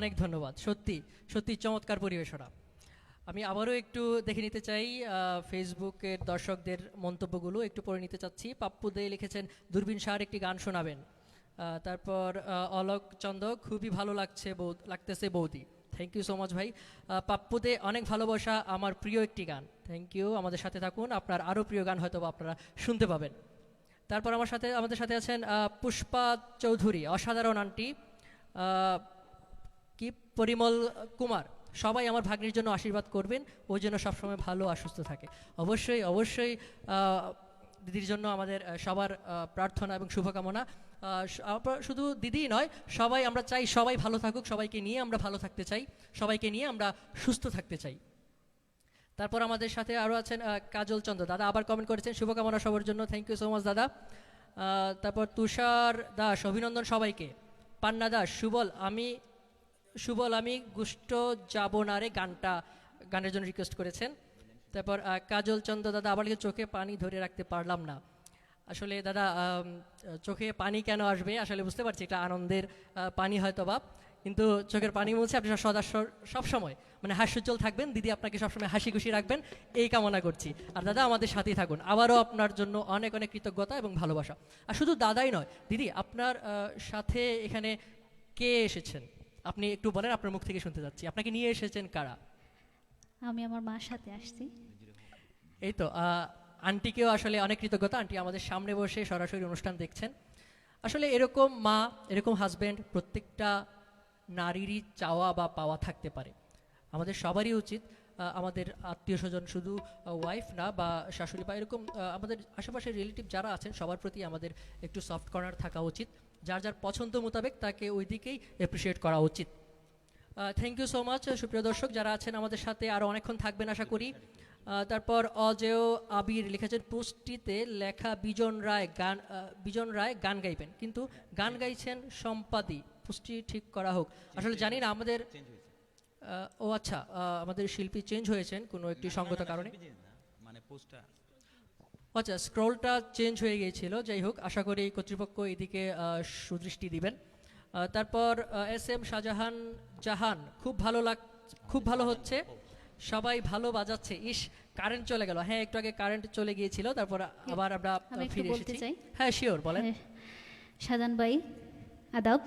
অনেক ধন্যবাদ। সত্যি সত্যি চমৎকার পরিবেশনা। আমি আবারও একটু দেখে নিতে চাই ফেসবুকের দর্শকদের মন্তব্যগুলো একটু পড়ে নিতে চাচ্ছি। পাপ্পু দে লিখেছেন দূরবীন শাহর একটি গান শোনাবেন। তারপর অলোক চন্দ খুবই ভালো লাগতেছে বৌদি। থ্যাংক ইউ সো মাচ ভাই। পাপ্পু দে অনেক ভালোবাসা, আমার প্রিয় একটি গান। থ্যাংক ইউ, আমাদের সাথে থাকুন, আপনার আরও প্রিয় গান হয়তো বা আপনারা শুনতে পাবেন। তারপর আমাদের সাথে আছেন পুষ্পা চৌধুরী, অসাধারণ আন্টি। কি পরিমল কুমার, সবাই আমার ভাগ্নির জন্য আশীর্বাদ করবেন, ওই জন্য সবসময় ভালো আর সুস্থ থাকে। অবশ্যই অবশ্যই দিদির জন্য আমাদের সবার প্রার্থনা এবং শুভকামনা। শুধু দিদিই নয়, সবাই আমরা চাই সবাই ভালো থাকুক, সবাইকে নিয়ে আমরা ভালো থাকতে চাই, সবাইকে নিয়ে আমরা সুস্থ থাকতে চাই। তারপর আমাদের সাথে আরও আছেন কাজল চন্দ্র দাদা, আবার কমেন্ট করেছেন শুভকামনা সবার জন্য। থ্যাংক ইউ সো মাচ দাদা। তারপর তুষার দাস, অভিনন্দন সবাইকে। পান্না দাস, সুবল আমি গুষ্ট যাব না রে গানের জন্য রিকোয়েস্ট করেছেন। তারপর কাজল চন্দ্র দাদা আবার চোখে পানি ধরে রাখতে পারলাম না। আসলে দাদা চোখে পানি কেন আসবে আসলে বুঝতে পারছি, এটা আনন্দের পানি হয়তো বা, কিন্তু চোখের পানি মুছে আপনি সবসময় মানে হাস্যোজ্জ্বল থাকবেন, দিদি আপনাকে সবসময় হাসি খুশি রাখবেন, এই কামনা করছি। আর দাদা আমাদের সাথেই থাকুন, আবারও আপনার জন্য অনেক অনেক কৃতজ্ঞতা এবং ভালোবাসা। আর শুধু দাদাই নয় দিদি, আপনার সাথে এখানে কে এসেছেন আপনি একটু বলেন, আপনার মুখ থেকে শুনতে যাচ্ছি। আপনাকে নিয়ে এসেছেন কারা? আমি আমার মার সাথে আসছি। এই তো আন্টিকেও আসলে অনেক কৃতজ্ঞতা, আন্টি আমাদের সামনে বসে সরাসরি অনুষ্ঠান দেখছেন। আসলে এরকম মা, এরকম হাজব্যান্ড প্রত্যেকটা নারীরই চাওয়া বা পাওয়া থাকতে পারে। আমাদের সবারই উচিত আমাদের আত্মীয় স্বজন, শুধু ওয়াইফ না বা শাশুড়ি বা এরকম আমাদের আশেপাশের রিলেটিভ যারা আছেন সবার প্রতি আমাদের একটু সফট কর্নার থাকা উচিত। যার যার পছন্দ মোতাবেক তাকে ওই দিকেই অ্যাপ্রিসিয়েট করা উচিত। থ্যাংক ইউ সো মাচ সুপ্রিয় দর্শক যারা আছেন আমাদের সাথে, আরও অনেকক্ষণ থাকবেন আশা করি। তারপর অজেয় আবির লিখেছেন পোস্টটিতে লেখা বিজন রায় গান গাইবেন, কিন্তু গান গাইছেন সম্পাদি, পোস্টটি ঠিক করা হোক। আসলে জানি না আমাদের ও আচ্ছা, আমাদের শিল্পী চেঞ্জ হয়েছেন কোনো একটি সঙ্গত কারণে, মানে পোস্টটা আচ্ছা স্ক্রলটা চেঞ্জ হয়ে গিয়েছিল। যাই হোক, আশা করি কর্তৃপক্ষ এদিকে সুদৃষ্টি দিবেন। তারপর এস এম জাহান, খুব ভালো হচ্ছে, সবাই ভালো বাজাচ্ছে। ইস, কারেন্ট চলে গেল। হ্যাঁ, একটু আগে কারেন্ট চলে গিয়েছিল, তারপর আবার আমরা ফিরে এসেছি। হ্যাঁ শিওর, বলেন। শাহজাহান ভাই আদাব,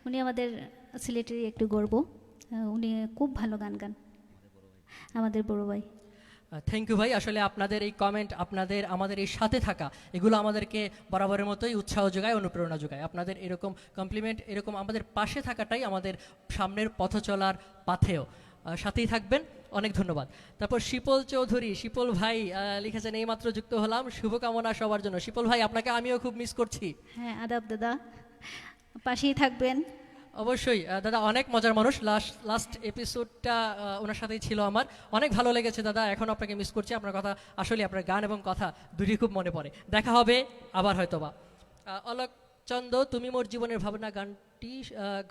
উনি আমাদের সিলেটের একটু গর্ব, উনি খুব ভালো গান গান, আমাদের বড় ভাই। থ্যাংক ইউ ভাই। আসলে আপনাদের এই কমেন্ট, আমাদের এই সাথে থাকা, এগুলো আমাদেরকে বরাবরের মতোই উৎসাহ যোগায়, অনুপ্রেরণা যোগায়। আপনাদের এরকম কমপ্লিমেন্ট, এরকম আমাদের পাশে থাকাটাই আমাদের সামনের পথ চলার পাথেয়। সাথেই থাকবেন, অনেক ধন্যবাদ। তারপর শিপল চৌধুরী, শিপল ভাই লিখেছেন এইমাত্র যুক্ত হলাম, শুভকামনা সবার জন্য। শিপল ভাই, আপনাকে আমিও খুব মিস করছি। হ্যাঁ আদাব দাদা, পাশেই থাকবেন। অবশ্যই দাদা, অনেক মজার মানুষ। লাস্ট এপিসোডটা ওনার সাথেই ছিল আমার, অনেক ভালো লেগেছে দাদা। এখন আপনাকে মিস করছি, আপনার কথা আসলে, আপনার গান এবং কথা দুটোই খুব মনে পড়ে। দেখা হবে আবার হয়তোবা। অলোক চন্দ, তুমি মোর জীবনের ভাবনা গানটি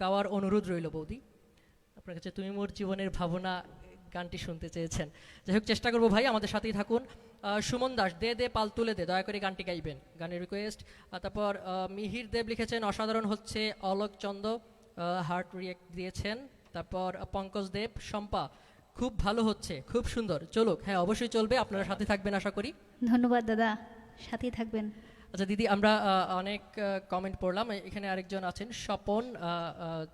গাওয়ার অনুরোধ রইল বৌদি। আপনার কাছে তুমি মোর জীবনের ভাবনা গানটি শুনতে চেয়েছেন। যাই হোক, চেষ্টা করবো ভাই, আমাদের সাথেই থাকুন। সুমন দাস, দে পাল তুলে দে, দয়া করে গানটি গাইবেন, গানের রিকোয়েস্ট। তারপর মিহির দেব লিখেছেন অসাধারণ হচ্ছে। অলোক চন্দ হার্ট রিয়েক্ট দিয়েছেন। তারপর পঙ্কজ দেব, শম্পা খুব ভালো হচ্ছে, খুব সুন্দর, চলুক। হ্যাঁ অবশ্যই চলবে, আপনারা সাথে থাকবেন আশা করি। ধন্যবাদ দাদা, সাথেই থাকবেন। আচ্ছা দিদি, আমরা অনেক কমেন্ট পড়লাম। এখানে আরেকজন আছেন স্বপন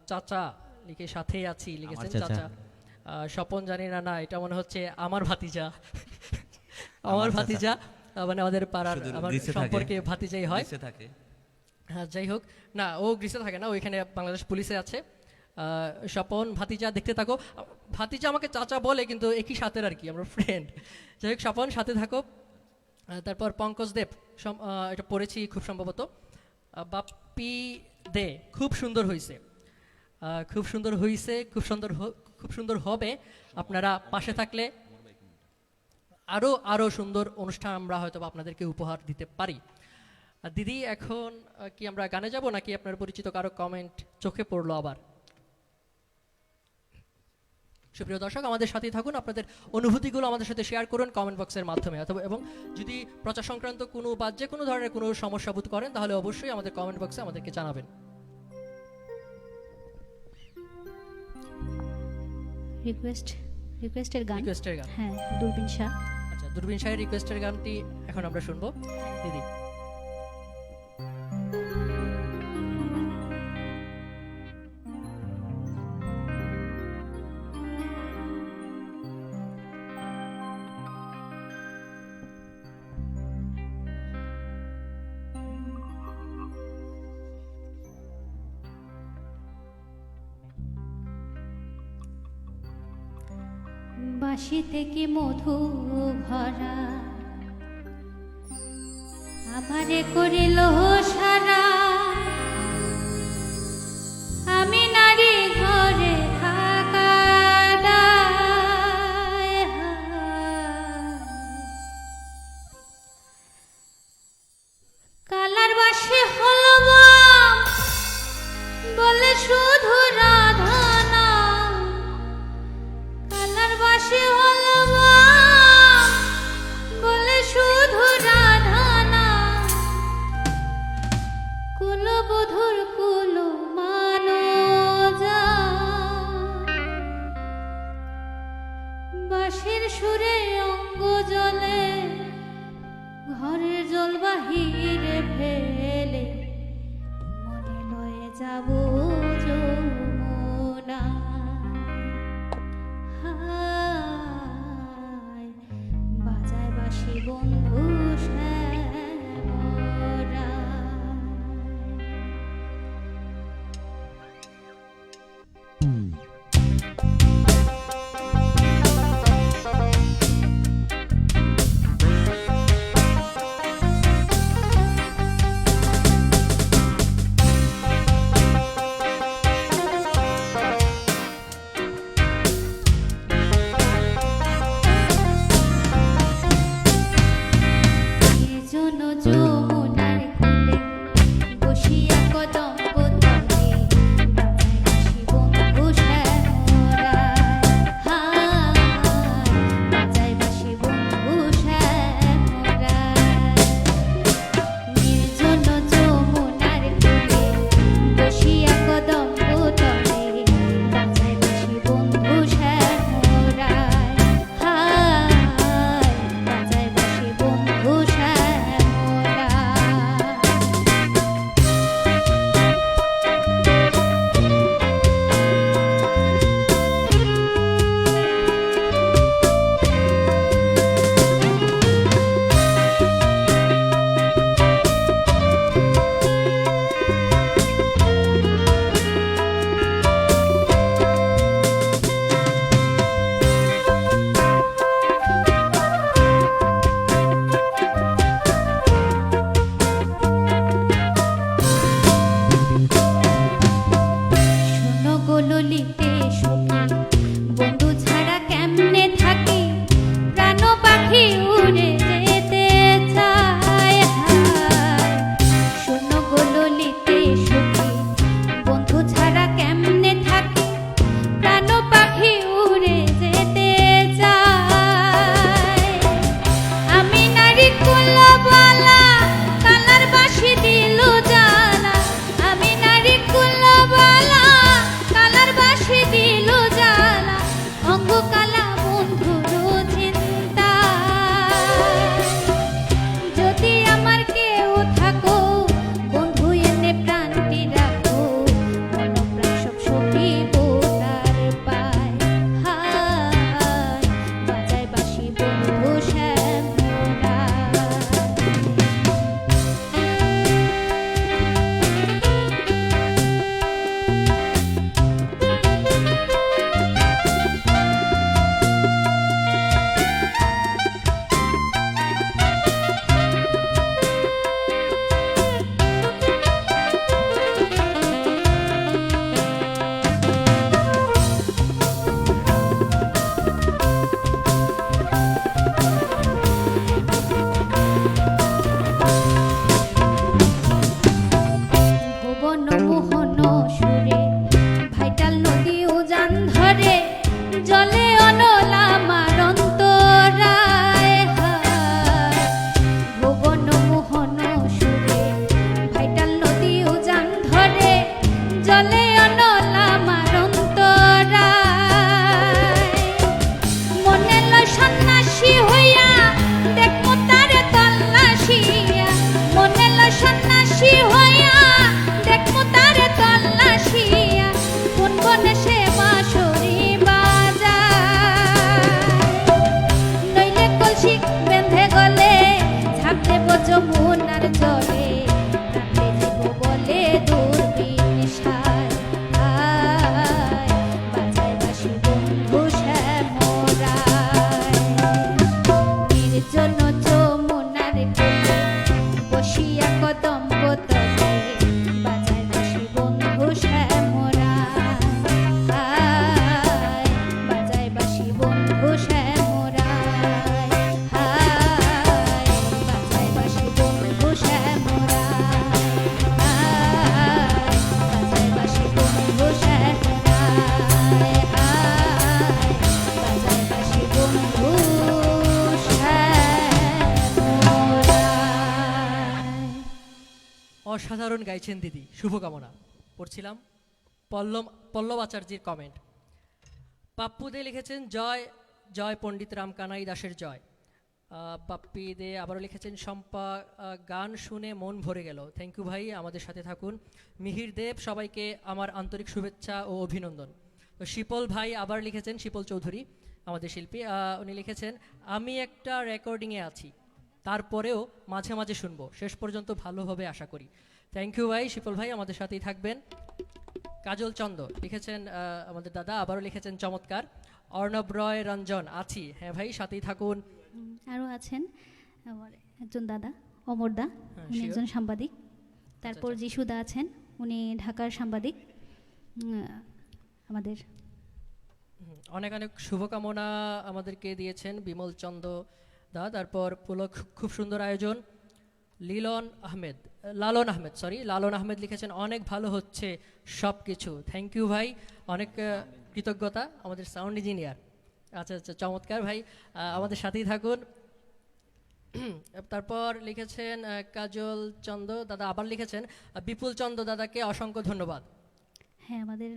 চাচা লিখে, সাথেই আছি লিখেছেন চাচা। স্বপন জানি না, এটা মনে হচ্ছে আমার ভাতিজা। আমার ভাতিজা মানে আমাদের পাড়ার, আমার সম্পর্কে ভাতিজাই হয়। হ্যাঁ যাই হোক, না ও গ্রিসে থাকে না, ওইখানে বাংলাদেশ পুলিশে আছে। স্বপন ভাতিজা, দেখতে থাকো। ভাতিজা আমাকে চাচা বলে, কিন্তু একই সাথের আর কি, আমরা ফ্রেন্ড। যাই হোক, স্বপন সাথে থাকো। তারপর পঙ্কজ দেব, এটা পড়েছি খুব সম্ভবত। বাপ্পি দে, খুব সুন্দর হয়েছে, খুব সুন্দর হয়েছে, খুব সুন্দর হবে। আপনারা পাশে থাকলে আরও সুন্দর অনুষ্ঠান আমরা হয়তো আপনাদেরকে উপহার দিতে পারি। দিদি, এখন কি আমরা গানে যাব নাকি আপনার পরিচিত কারো কমেন্ট চোখে পড়লো আবার? সুপ্রিয় দর্শক, আমাদের সাথেই থাকুন, আপনাদের অনুভূতিগুলো আমাদের সাথে শেয়ার করুন কমেন্ট বক্সের মাধ্যমে, অথবা এবং যদি প্রচার সংক্রান্ত কোনো বা যে কোনো ধরনের কোনো সমস্যা বোধ করেন, তাহলে অবশ্যই আমাদের কমেন্ট বক্সে আমাদেরকে জানাবেন। রিকোয়েস্টের গান। রিকোয়েস্টের গান। হ্যাঁ, দূরবীন শাহ। আচ্ছা, দূরবীন শাহের রিকোয়েস্টের গানটি এখন আমরা শুনবো। দিদি, বাঁশি থেকে মধু ভরা আমারে করিল সারা, আমি নারী ঘরে থাকা দায়। কালার বাসে হলো বাম, বলে শুধু রাধা নাম। কালার বাসে হলো বাম, বলে শুধু রাধা নাম। কুলবধূর কুল মানো যা, বাঁশির সুরে অঙ্গ জলে, ঘরের জল বাহিরে ফেলে, মনে লয়ে যাব যমুনা। হায় বাজায় বাঁশি বন্ধু শ্যামরা। রসিক বেঁধে গলে ঝাঁপতে যমুনার জলে কাঁদতে জীব বলে দূরবীন সায় আয় বাজায় বাঁশি বন্ধু শ্যামরায় নির্জন যমুনার কোলে বসিয়া কদম্ব তলে বাজায় বাঁশি বন্ধু শ্যামরায় আয় বাজায় বাঁশি বন্ধু শ্যামরায় আয় বাজায় বাঁশি বন্ধু শ্যামরায় আয় বাজায় বাঁশি বন্ধু শ্যামরায় আয় বাজায় বাঁশি বন্ধু শ্যামরায়। অসাধারণ গাইছেন দিদি, শুভকামনা। পড়ছিলাম পল্লব আচার্যের কমেন্ট। পাপ্পু দে লিখেছেন জয় জয় পণ্ডিত রাম কানাই দাসের জয়। পাপ্পি দে আবারও লিখেছেন শম্পা গান শুনে মন ভরে গেল। থ্যাংক ইউ ভাই, আমাদের সাথে থাকুন। মিহির দেব সবাইকে আমার আন্তরিক শুভেচ্ছা ও অভিনন্দন। তো শিপল ভাই আবার লিখেছেন, শিপল চৌধুরী আমাদের শিল্পী, উনি লিখেছেন আমি একটা রেকর্ডিংয়ে আছি, তারপরেও মাঝে মাঝে শুনবো, শেষ পর্যন্ত ভালো হবে আশা করি। থ্যাংক ইউ ভাই, শিপল ভাই আমাদের সাথেই থাকবেন। কাজল চন্দ লিখেছেন আমাদের দাদা, আবারও লিখেছেন চমৎকার। অর্ণব রয় রঞ্জন আছি, হ্যাঁ ভাই সাথেই থাকুন। আরও আছেন আমার একজন দাদা অমরদা, উনি sure. একজন সাংবাদিক। তারপর যিশুদা আছেন, উনি ঢাকার সাংবাদিক। আমাদের অনেক অনেক শুভকামনা আমাদেরকে দিয়েছেন বিমল চন্দ দা। তারপর পুলক, খুব সুন্দর আয়োজন। লালন আহমেদ লিখেছেন অনেক ভালো হচ্ছে সব কিছু। থ্যাংক ইউ ভাই, অনেক কৃতজ্ঞতা। আমাদের সাউন্ড ইঞ্জিনিয়ার, আচ্ছা আচ্ছা চমৎকার ভাই, আমাদের সাথেই থাকুন। তারপর লিখেছেন কাজল চন্দ দাদা, আবার লিখেছেন বিপুল চন্দ দাদাকে অসংখ্য ধন্যবাদ। হ্যাঁ, আমাদের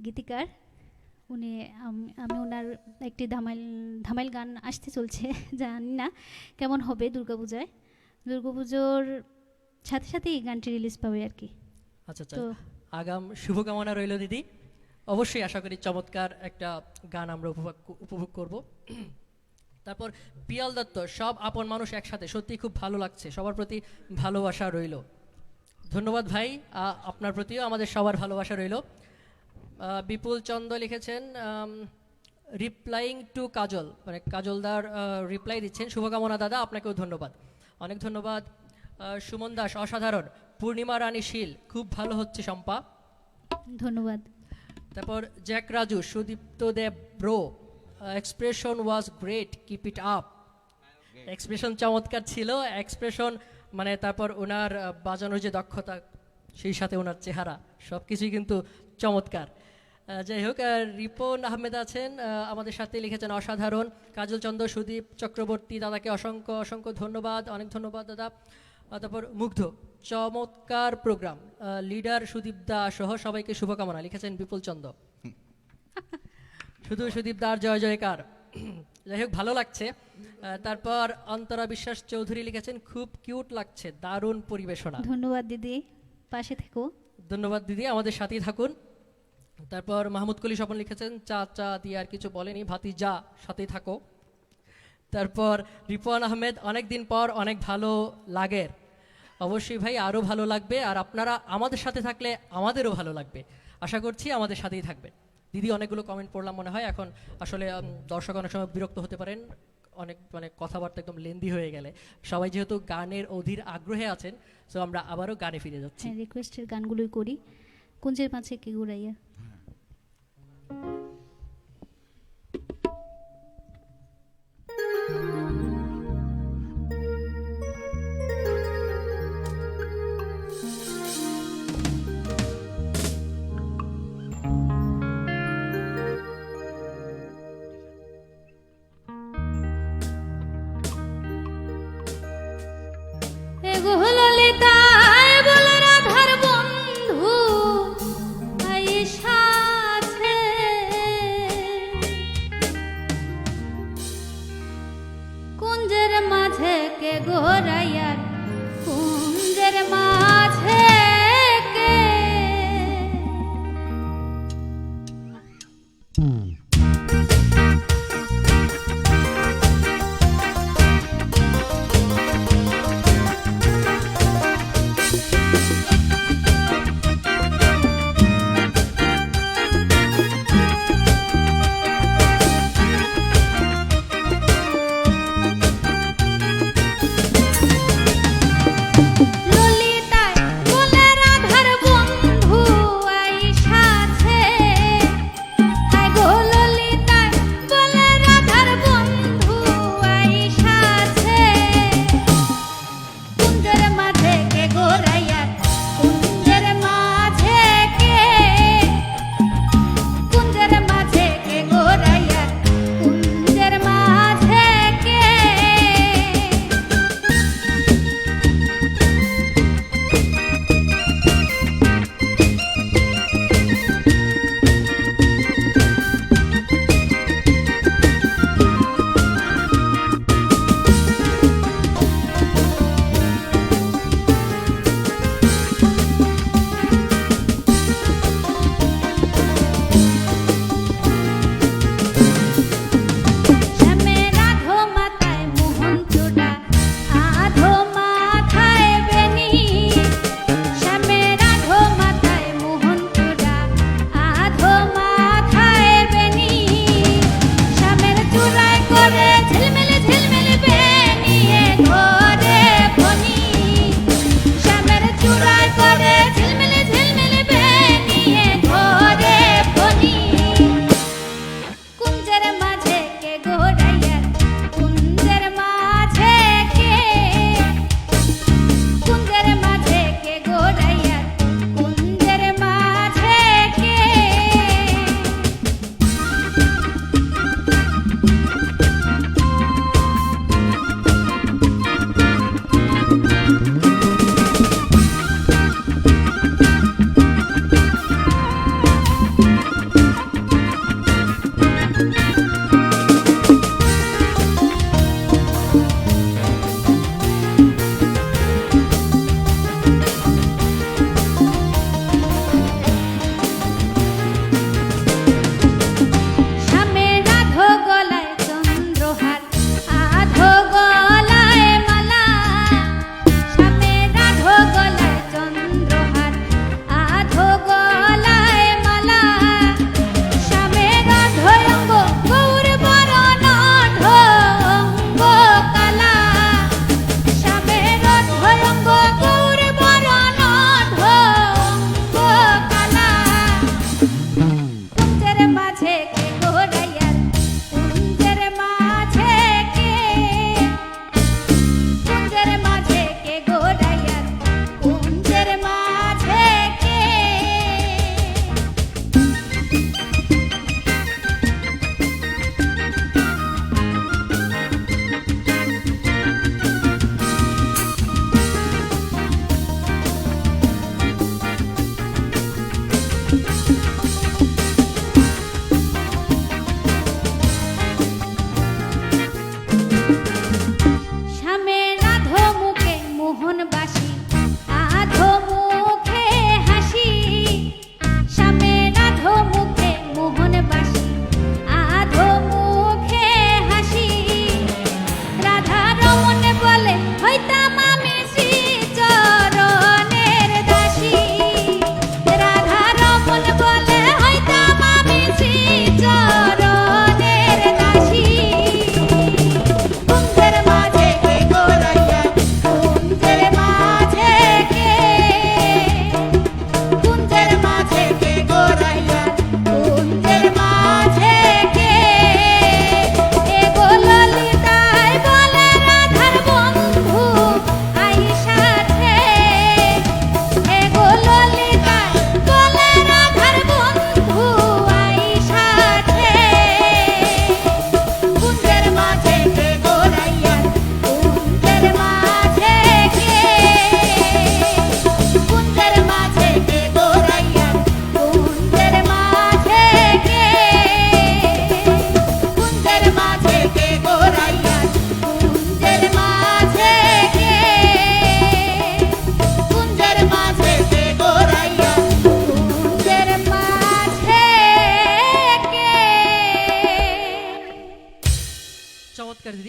গীতিকার উনি, আমি ওনার একটি ধামাইল গান আসতে চলছে, জানি না কেমন হবে দুর্গাপুজোর সাথে সাথে এই গানটি রিলিজ পাবে আর কি। আচ্ছা আচ্ছা, তো আগাম শুভকামনা রইল দিদি। অবশ্যই আশা করি চমৎকার একটা গান আমরা উপভোগ করব। তারপর পিয়াল দত্ত, সব আপন মানুষ একসাথে, সত্যি খুব ভালো লাগছে, সবার প্রতি ভালোবাসা রইল। ধন্যবাদ ভাই, আপনার প্রতিও আমাদের সবার ভালোবাসা রইল। বিপুল চন্দ লিখেছেন রিপ্লাইং টু কাজল, মানে কাজলদার রিপ্লাই দিচ্ছেন, শুভকামনা দাদা, আপনাকেও ধন্যবাদ, অনেক ধন্যবাদ। সুমন দাস অসাধারণ। পূর্ণিমা রানী শীল, খুব ভালো হচ্ছে শম্পা, ধন্যবাদ। তারপর Jack Raju, Sudipta Deb bro, expression was great, keep it up. Expression চমৎকার ছিল, এক্সপ্রেশন মানে তারপর ওনার বাজানোর যে দক্ষতা, সেই সাথে ওনার চেহারা, সব কিছুই কিন্তু চমৎকার। যাই হোক, রিপন আহমেদ আছেন আমাদের সাথে, লিখেছেন অসাধারণ। কাজল চন্দ্র, সুদীপ চক্রবর্তী দাদাকে অসংখ্য অসংখ্য ধন্যবাদ, অনেক ধন্যবাদ দাদা। তারপর মুগ্ধ, চমৎকার প্রোগ্রাম, লিডার সুদীপ দা সহ সবাইকে শুভকামনা, লিখেছেন বিপুল চন্দ্র। শুধু সুদীপ দার জয় জয়কার। যাই হোক, ভালো লাগছে। তারপর অন্তরা বিশ্বাস চৌধুরী লিখেছেন খুব কিউট লাগছে, দারুণ পরিবেশনা। ধন্যবাদ দিদি, পাশে থেকো। ধন্যবাদ দিদি, আমাদের সাথেই থাকুন। তারপর মাহমুদ কলি স্বপন লিখেছেন চা দিয়ে আর কিছু বলেনি, ভাতি যা সাথেই থাকো। তারপর রিপন আহমেদ, অনেক দিন পর অনেক ভালো লাগে। অবশ্যই ভাই, আরও ভালো লাগবে, আর আপনারা আমাদের সাথে থাকলে আমাদেরও ভালো লাগবে, আশা করছি আমাদের সাথেই থাকবে। দিদি অনেকগুলো কমেন্ট পড়লাম মনে হয়, এখন আসলে দর্শক অনেক সময় বিরক্ত হতে পারেন, অনেক মানে কথাবার্তা একদম লেন্দি হয়ে গেলে। সবাই যেহেতু গানের অধীর আগ্রহে আছেন, সো আমরা আবারও গানে ফিরে যাচ্ছি। হ্যাঁ, রিকোয়েস্টের গানগুলোই করি। কুঞ্জের মাঝে কে ঘুরাইয়া। কুঞ্জের মাঝে কে ঘোরাইয়ার, কুঞ্জের মাঝে কে।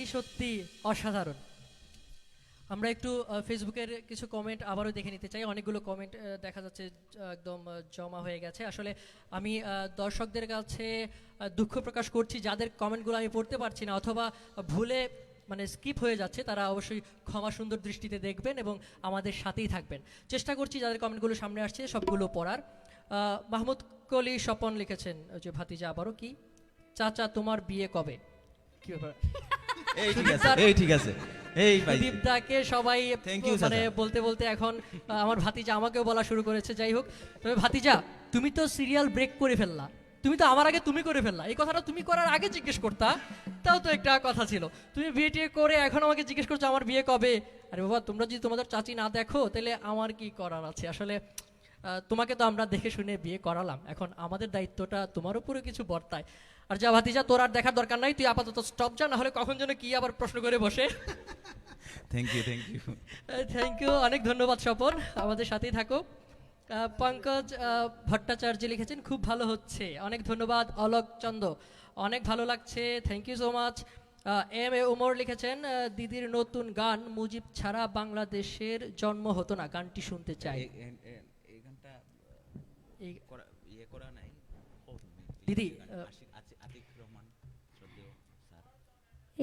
দিদি সত্যি অসাধারণ। আমরা একটু ফেসবুকের কিছু কমেন্ট আবারও দেখে নিতে চাই। অনেকগুলো কমেন্ট দেখা যাচ্ছে একদম জমা হয়ে গেছে। আসলে আমি দর্শকদের কাছে দুঃখ প্রকাশ করছি, যাদের কমেন্টগুলো আমি পড়তে পারছি না অথবা ভুলে মানে স্কিপ হয়ে যাচ্ছে, তারা অবশ্যই ক্ষমা সুন্দর দৃষ্টিতে দেখবেন এবং আমাদের সাথেই থাকবেন। চেষ্টা করছি যাদের কমেন্টগুলো সামনে আসছে সবগুলো পড়ার। মাহমুদ কলি স্বপন লিখেছেন ওই যে ভাতিজা আবারও কি, চাচা তোমার বিয়ে কবে? কি ব্যাপার? এই ঠিক আছে, এই ঠিক আছে, এই ভাই দীপদাকে সবাই Thank you, মানে চাচা। বলতে বলতে এখন আমার ভাতিজা আমাকেও বলা শুরু করেছে। যাই হোক, তবে ভাতিজা তুমি তো সিরিয়াল ব্রেক করে ফেললা, তুমি তো আমার আগে তুমি করে ফেললা। এই কথাটা তুমি করার আগে জিজ্ঞেস করতা, তাও তো একটা কথা ছিল। তুমি বিয়ে টিয়ে করে এখন আমাকে জিজ্ঞেস করছো আমার বিয়ে কবে। আরে বাবা, তোমরা যদি তোমাদের চাচি না দেখো তাহলে আমার কি করার আছে? আসলে তোমাকে তো আমরা দেখে শুনে বিয়ে করালাম, এখন আমাদের দায়িত্বটা তোমার উপরে কিছু বর্তায়। আর যা ভাতিজা, তোর আর দেখার দরকার নাই, তুই আপাতত স্টপ যা, না হলে কখন যেন কি আবার প্রশ্ন করে বসে। Thank you, thank you. Thank you, অনেক ধন্যবাদ স্বপন, আমাদের সাথেই থাকো। পঙ্কজ ভট্টাচার্য লিখেছেন খুব ভালো হচ্ছে, অনেক ধন্যবাদ। অলোক চন্দ, অনেক ভালো লাগছে, thank you so much. M A Umar লিখেছেন দিদির নতুন গান মুজিব ছাড়া বাংলাদেশের জন্ম হতো না, গানটি শুনতে চাই। এই গানটা এই- ইয়ে করা নাই দিদি, আতিক রহমান শ্রদ্ধেয় স্যার,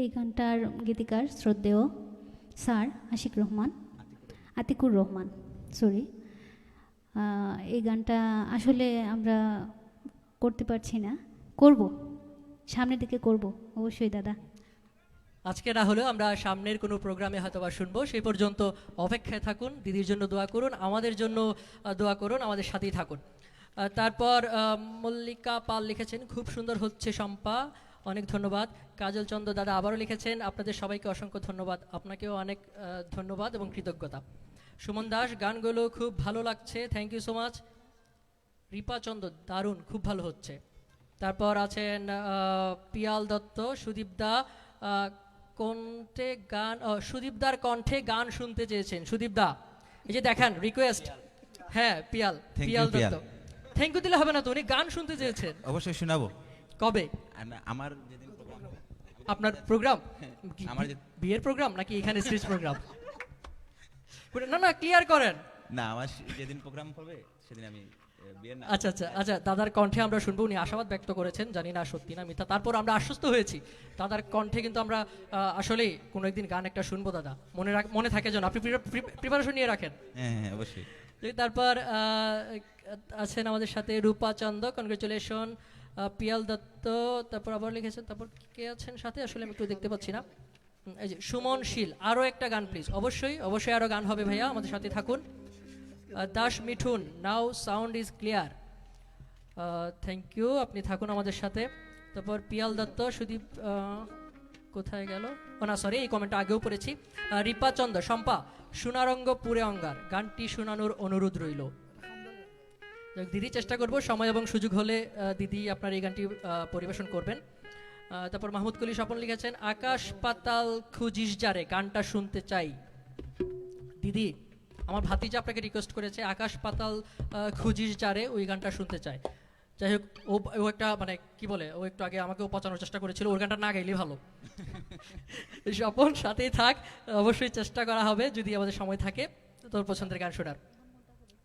এই গানটার গীতিকার শ্রদ্ধেয় স্যার আশিক রহমান, আতিকুর রহমান, সরি। এই গানটা আসলে আমরা করতে পারছি না, করব, সামনের দিকে করব অবশ্যই দাদা। আজকে না হলেও আমরা সামনের কোনো প্রোগ্রামে হয়তো বা শুনবো, সেই পর্যন্ত অপেক্ষায় থাকুন, দিদির জন্য দোয়া করুন, আমাদের জন্য দোয়া করুন, আমাদের সাথেই থাকুন। তারপর মল্লিকা পাল লিখেছেন খুব সুন্দর হচ্ছে শম্পা, অনেক ধন্যবাদ। কাজল চন্দ্র দাদা আবারও লিখেছেন আপনাদের সবাইকে অসংখ্য ধন্যবাদ, আপনাকেও অনেক ধন্যবাদ এবং কৃতজ্ঞতা। সুমন দাস, গানগুলো খুব ভালো লাগছে, thank you so much. Ripa Chandra, দারুণ, খুব ভালো হচ্ছে। তারপর আছেন পিয়াল দত্ত, সুদীপ দা কণ্ঠে গান, সুদীপদার কণ্ঠে গান শুনতে চেয়েছেন। সুদীপ দা, এই যে দেখেন রিকোয়েস্ট। হ্যাঁ Piyal, Thank you, Piyal Piyal. Dutta, thank you দিলে হবে না তো, উনি গান শুনতে চেয়েছেন। অবশ্যই শোনাবো। কবে আমার যেদিন প্রোগ্রাম হবে, আপনার প্রোগ্রাম? কি, আমার যে বিয়ের প্রোগ্রাম নাকি এখানে স্টেজ প্রোগ্রাম? না না, ক্লিয়ার করেন। না, আমার যেদিন প্রোগ্রাম হবে সেদিন আমি বিয়ের না। আচ্ছা আচ্ছা আচ্ছা, দাদার কণ্ঠে আমরা শুনবো, উনি আশাবাদ ব্যক্ত করেছেন, জানি না সত্যি না মিথ্যা, তারপর আমরা আশ্বস্ত হয়েছি দাদার কণ্ঠে কিন্তু আমরা আসলেই কোনো একদিন গান একটা শুনবো দাদা, মনে থাকে যেন, আপনি প্রিপারেশন নিয়ে রাখেন। হ্যাঁ হ্যাঁ অবশ্যই। তারপর আছেন আমাদের সাথে রূপা চন্দ, কনগ্রেচুলেশন। পিয়াল দত্ত, তারপর আবার লিখেছেন, তারপর কে আছেন সাথে আসলে আমি একটু দেখতে পাচ্ছি না। এই যে সুমন শীল, আরও একটা গান প্লিজ। অবশ্যই অবশ্যই আরও গান হবে ভাইয়া, আমাদের সাথে থাকুন। Das Mithun, now sound is clear, thank you, আপনি থাকুন আমাদের সাথে। তারপর পিয়াল দত্ত, সুদীপ কোথায় গেল, ও না সরি, এই কমেন্টটা আগেও পড়েছি। রিপা চন্দ, শম্পা সোনারঙ্গ পুরে অঙ্গার, গানটি শোনানোর অনুরোধ রইল। দিদি চেষ্টা করব, সময় এবং সুযোগ হলে দিদি আপনার এই গানটি পরিবেশন করবেন। তারপর মাহমুদ কলি স্বপন লিখেছেন আকাশ পাতাল খুঁজিস যারে, গানটা শুনতে চাই। দিদি, আমার ভাতিজা আপনাকে রিকোয়েস্ট করেছে আকাশ পাতাল খুঁজিস যারে, ওই গানটা শুনতে চায়। যাই হোক, ও একটা মানে কি বলে, ও একটু আগে আমাকেও পচানোর চেষ্টা করেছিল, ওর গানটা না গাইলেই ভালো। স্বপন সাথেই থাক, অবশ্যই চেষ্টা করা হবে যদি আমাদের সময় থাকে তোর পছন্দের গান শোনার।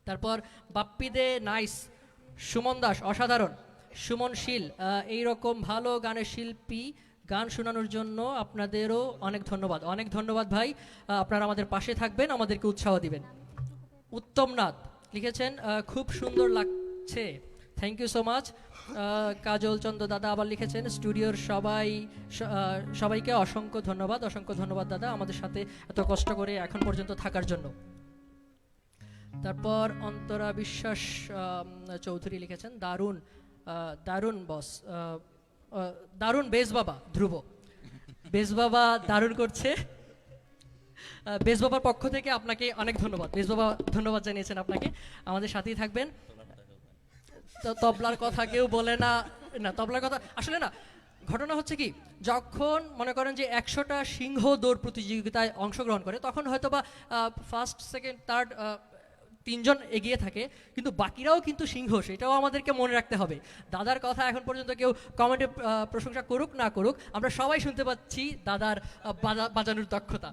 তারপর বাপ্পি দে নাইস, সুমন দাস অসাধারণ, সুমন শীল এইরকম ভালো গানের শিল্পী গান শোনানোর জন্য আপনাদেরও অনেক ধন্যবাদ। অনেক ধন্যবাদ ভাই, আপনারা আমাদের পাশে থাকবেন, আমাদেরকে উৎসাহ দিবেন। উত্তম নাথ লিখেছেন খুব সুন্দর লাগছে, থ্যাংক ইউ সো মাচ। কাজল চন্দ্র দাদা আবার লিখেছেন স্টুডিওর সবাইকে অসংখ্য ধন্যবাদ, অসংখ্য ধন্যবাদ দাদা আমাদের সাথে এত কষ্ট করে এখন পর্যন্ত থাকার জন্য। তারপর অন্তরা বিশ্বাস চৌধুরী লিখেছেন দারুণ, দারুণ বস, দারুণ বেশ বাবা। ধ্রুব, বেশ বাবা দারুণ করছে। বেশ বাবার পক্ষ থেকে আপনাকে অনেক ধন্যবাদ, বেশ বাবা ধন্যবাদ জানিয়েছেন আপনাকে, আমাদের সাথেই থাকবেন। তবলার কথা কেউ বলে না, না তবলার কথা আসলে না, ঘটনা হচ্ছে কি, যখন মনে করেন যে 100টা সিংহ দৌড় প্রতিযোগিতায় অংশগ্রহণ করে, তখন হয়তো বা ফার্স্ট সেকেন্ড থার্ড তিনজন এগিয়ে থাকে, কিন্তু বাকিরাও কিন্তু সিংহ, সেটাও আমাদেরকে মনে রাখতে হবে। দাদার কথা এখন পর্যন্ত কেউ কমেন্টে প্রশংসা করুক না করুক, আমরা সবাই শুনতে পাচ্ছি দাদার বাজানোর দক্ষতা।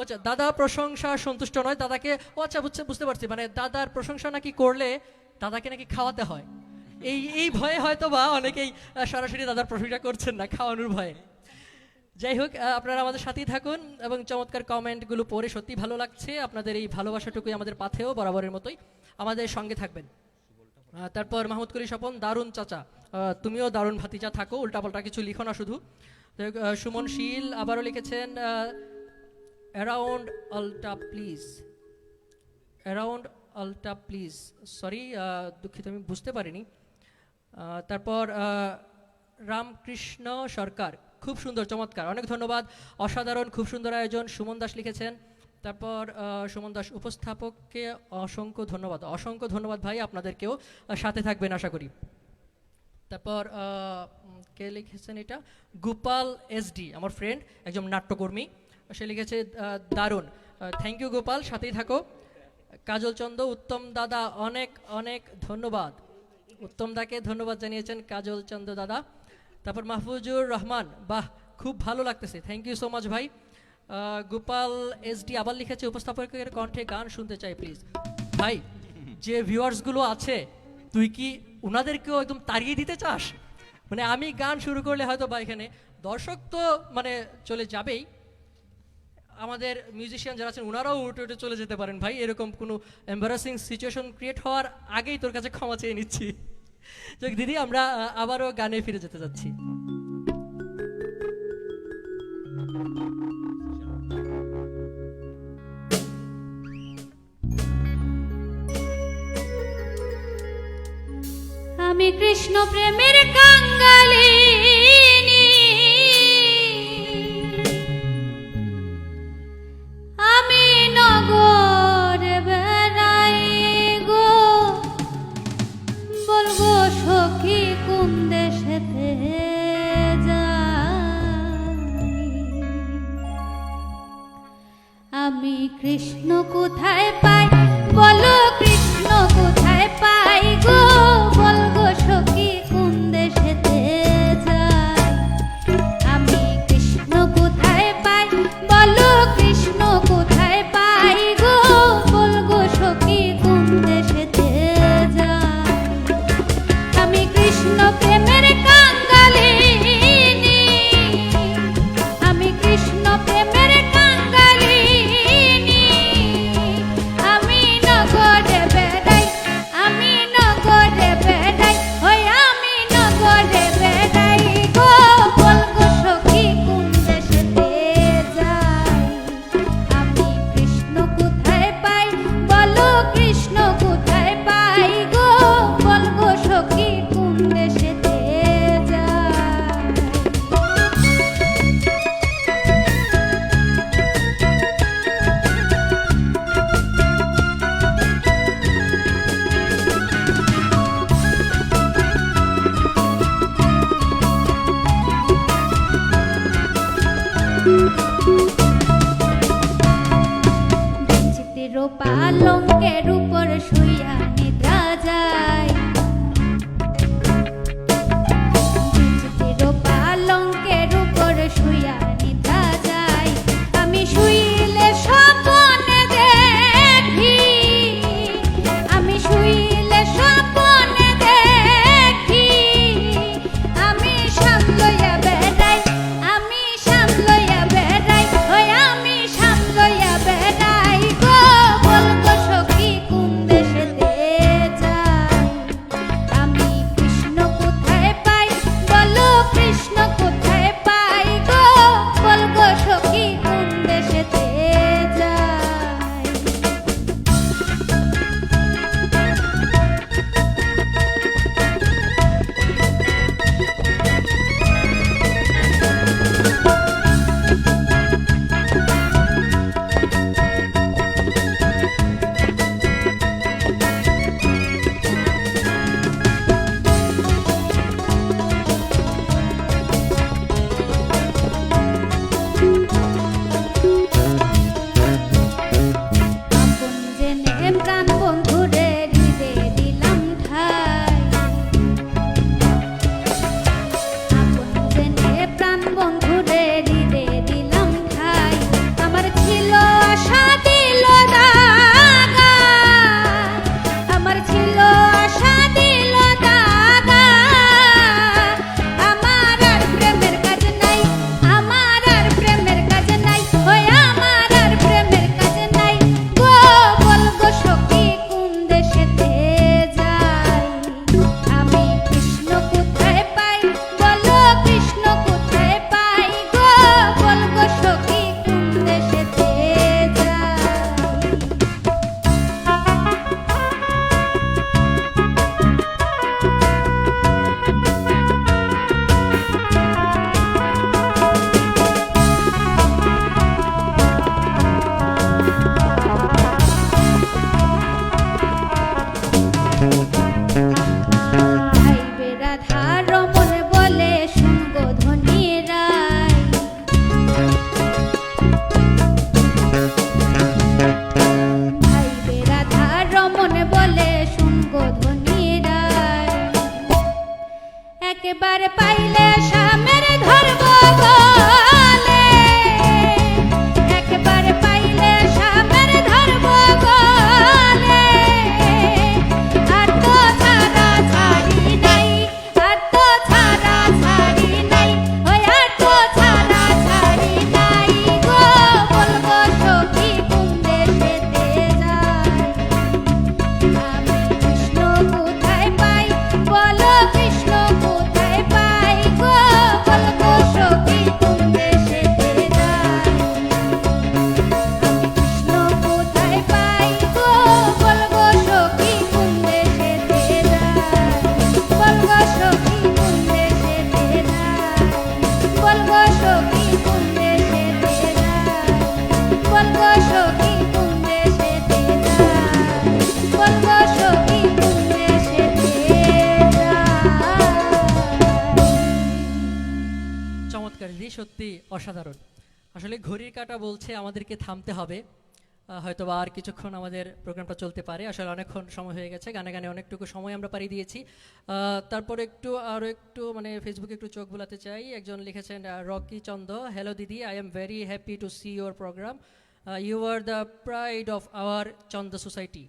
আচ্ছা, দাদা প্রশংসা সন্তুষ্ট নয়, দাদাকে আচ্ছা বুঝতে পারছি, মানে দাদার প্রশংসা নাকি করলে দাদাকে নাকি খাওয়াতে হয়, এই ভয়ে হয়তো বা অনেকেই সরাসরি দাদার প্রশংসা করছেন না, খাওয়ানোর ভয়ে। যাই হোক, আপনারা আমাদের সাথেই থাকুন এবং চমৎকার কমেন্টগুলো পড়ে সত্যি ভালো লাগছে। আপনাদের এই ভালোবাসাটুকুই আমাদের পাথেও বরাবরের মতোই আমাদের সঙ্গে থাকবেন। তারপর মাহমুদ কলি স্বপন, দারুণ চাচা, তুমিও দারুণ ভাতিজা থাকো, উল্টাপাল্টা কিছু লিখো না শুধু। সুমন শীল আবারও লিখেছেন অ্যারাউন্ড আলটা প্লিজ, অ্যারাউন্ড আলটা প্লিজ, সরি দুঃখিত আমি বুঝতে পারিনি। তারপর রামকৃষ্ণ সরকার, খুব সুন্দর, চমৎকার, অনেক ধন্যবাদ, অসাধারণ, খুব সুন্দর আয়োজন, সুমন দাস লিখেছেন। তারপর সুমন দাস, উপস্থাপককে অসংখ্য ধন্যবাদ, অসংখ্য ধন্যবাদ ভাই, আপনাদেরকেও সাথে থাকবেন আশা করি। তারপর কে লিখেছেন এটা, গোপাল এসডি, আমার ফ্রেন্ড, একজন নাট্যকর্মী, সে লিখেছে দারুণ, থ্যাংক ইউ গোপাল, সাথেই থাকো। কাজল চন্দ, উত্তম দাদা অনেক অনেক ধন্যবাদ, উত্তম দাকে ধন্যবাদ জানিয়েছেন কাজল চন্দ দাদা। তারপর মাহফুজুর রহমান, বাহ খুব ভালো লাগতেছে, থ্যাংক ইউ সো মাচ ভাই। গোপাল এসডি আবার লিখেছে উপস্থাপকের কণ্ঠে গান শুনতে চাই প্লিজ। ভাই, যে ভিউয়ার্সগুলো আছে তুই কি ওনাদেরকেও একদম তাড়িয়ে দিতে চাস? মানে আমি গান শুরু করলে হয়তো বা এখানে দর্শক তো মানে চলে যাবেই, আমাদের মিউজিশিয়ান যারা আছেন ওনারাও উঠে উঠে চলে যেতে পারেন ভাই, এরকম কোনো এম্বারাসিং সিচুয়েশন ক্রিয়েট হওয়ার আগেই তোর কাছে ক্ষমা চেয়ে নিচ্ছি। দিদি, আমরা আবারও গানে ফিরে যেতে যাচ্ছি। আমি কৃষ্ণ প্রেমের কাঙ্গালিনী, আমি নগর বেড়াই গো, বলবো সখী কোন দেশেতে যাই, আমি কৃষ্ণ কোথায় পাই, বলো কৃষ্ণ কোথায় পাই গো, বলগো সখী কোন দেশেতে যাই, আমি কৃষ্ণ কোথায় পাই, বলো কৃষ্ণ কোথায় পাই গো, বলগো সখী কোন দেশেতে যাই, আমি কৃষ্ণ প্রেমের কাঙ্গালিনী, আমি কৃষ্ণ প্রেমের কাঙ্গালিনী, আমি নগরে বেড়াই, আমি নগরে বেড়াই, ওই আমি নগরে বেড়াই গো, বলগো সখী কোন দেশেতে যাই, আমি কৃষ্ণ কোথায় পাই, বলো কৃষ্ণ কোথায় পাই গো, বলগো সখী কোন দেশেতে যাই। চিতের পালঙ্কের উপর শুইয়া নিদ্রা যায়, চিতের পালঙ্কের উপর শুইয়া নিদ্রা যায়, আমি শুইলে স্বপ্নে দেখি, আমি শুইলে স্বপ্নে দেখি, আমি সামলইয়া বেড়াই, আমি সামলইয়া বেড়াই, ওই আমি সামলইয়া বেড়াই গো, বলগো সখী সত্যি অসাধারণ। আসলে ঘড়ির কাঁটা বলছে আমাদেরকে থামতে হবে, হয়তো বা আর কিছুক্ষণ আমাদের প্রোগ্রামটা চলতে পারে। আসলে অনেকক্ষণ সময় হয়ে গেছে, গানে গানে অনেকটুকু সময় আমরা পাড়ি দিয়েছি। তারপর আরও একটু মানে ফেসবুকে একটু চোখ বোলাতে চাই। একজন লিখেছেন রকি চন্দ, হ্যালো দিদি, I am very happy to see your programme, you are the pride of our Chanda society.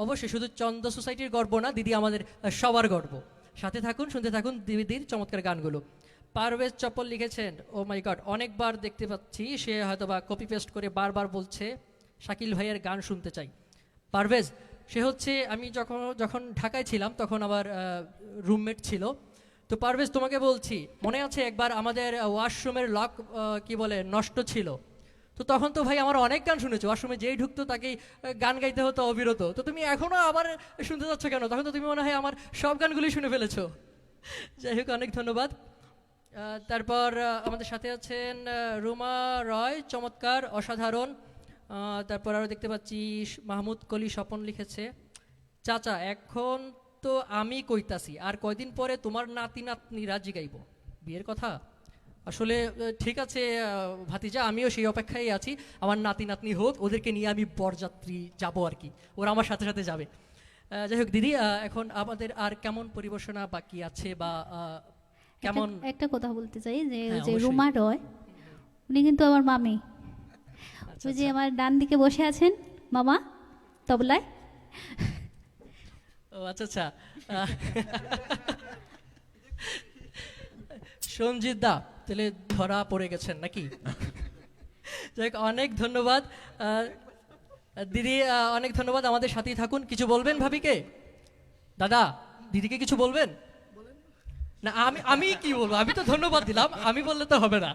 অবশ্যই শুধু চন্দ সোসাইটির গর্ব না, দিদি আমাদের সবার গর্ব। সাথে থাকুন, শুনতে থাকুন দিদির চমৎকার গানগুলো। পারভেজ চপ্পল লিখেছেন, ও মাই গড, অনেকবার দেখতে পাচ্ছি সে হয়তো বা কপি পেস্ট করে বারবার বলছে শাকিল ভাইয়ের গান শুনতে চাই। পারভেজ, সে হচ্ছে আমি যখন ঢাকায় ছিলাম তখন আমার রুমমেট ছিল। তো পারভেজ, তোমাকে বলছি, মনে আছে একবার আমাদের ওয়াশরুমের লক কি বলে নষ্ট ছিল, তো তখন তো ভাই আমার অনেক গান শুনেছো, ওয়াশরুমে যেই ঢুকতো তাকেই গান গাইতে হতো অবিরত। তো তুমি এখনও আবার শুনতে যাচ্ছ কেন? তখন তো তুমি মনে হয় আমার সব গানগুলি শুনে ফেলেছো। যাই হোক, অনেক ধন্যবাদ। তারপর আমাদের সাথে আছেন রুমা রয়, চমৎকার, অসাধারণ। তারপর আরও দেখতে পাচ্ছি মাহমুদ কলি স্বপন লিখেছে, চাচা এখন তো আমি কইতাছি, আর কয়দিন পরে তোমার নাতি নাতনিরা জিগাইব বিয়ের কথা। আসলে ঠিক আছে ভাতিজা, আমিও সেই অপেক্ষায় আছি, আমার নাতি নাতনি হোক, ওদেরকে নিয়ে আমি বরযাত্রী যাব আর কি, ওরা আমার সাথে সাথে যাবে। যাই হোক দিদি, এখন আমাদের আর কেমন পরিবেশনা বাকি আছে বা কেমন? একটা কথা বলতে চাই যে হ্যাঁ, যে অবশ্যই। রুমা রয়, উনি কিন্তু আমার মামি। আচ্ছা, ওই যে আচ্ছা। আমার ডান দিকে বসে আছেন মামা তবলায়। ও আচ্ছা আচ্ছা। সঞ্জিত দা তাহলে ধরা পড়ে গেছেন নাকি? যাই হোক, অনেক ধন্যবাদ দিদি, অনেক ধন্যবাদ। আমাদের সাথেই থাকুন। কিছু বলবেন ভাবিকে? দাদা, দিদিকে কিছু বলবেন? না, আমি কি বলবো? আমি তো ধন্যবাদ দিলাম, আমি বললে তো হবে না।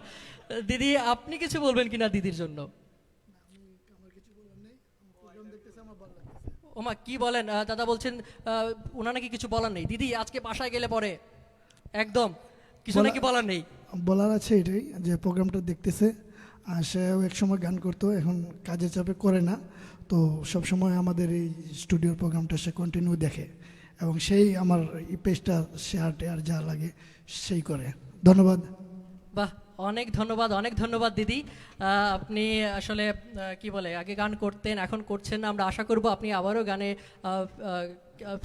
দিদি, আপনি কিছু বলবেন কিনা দিদির জন্য? ওমা, কি বলেন? দাদা বলছেন ওনার নাকি কিছু বলার নেই। দিদি, আজকে বাসায় গেলে পরে একদম কিছু নাকি বলার নেই। বলার আছে এটাই যে প্রোগ্রামটা দেখতেছে, আর সেও একসময় গান করতো, এখন কাজের চাপে করে না। তো সবসময় আমাদের এই স্টুডিওর প্রোগ্রামটা সে কন্টিনিউ দেখে, এবং সেই আমার এই পেজটা শেয়ার টেয়ার যা লাগে সেই করে। ধন্যবাদ। বাহ, অনেক ধন্যবাদ, অনেক ধন্যবাদ দিদি। আপনি আসলে কি বলে, আগে গান করতেন, এখন করছেন না। আমরা আশা করব আপনি আবারও গানে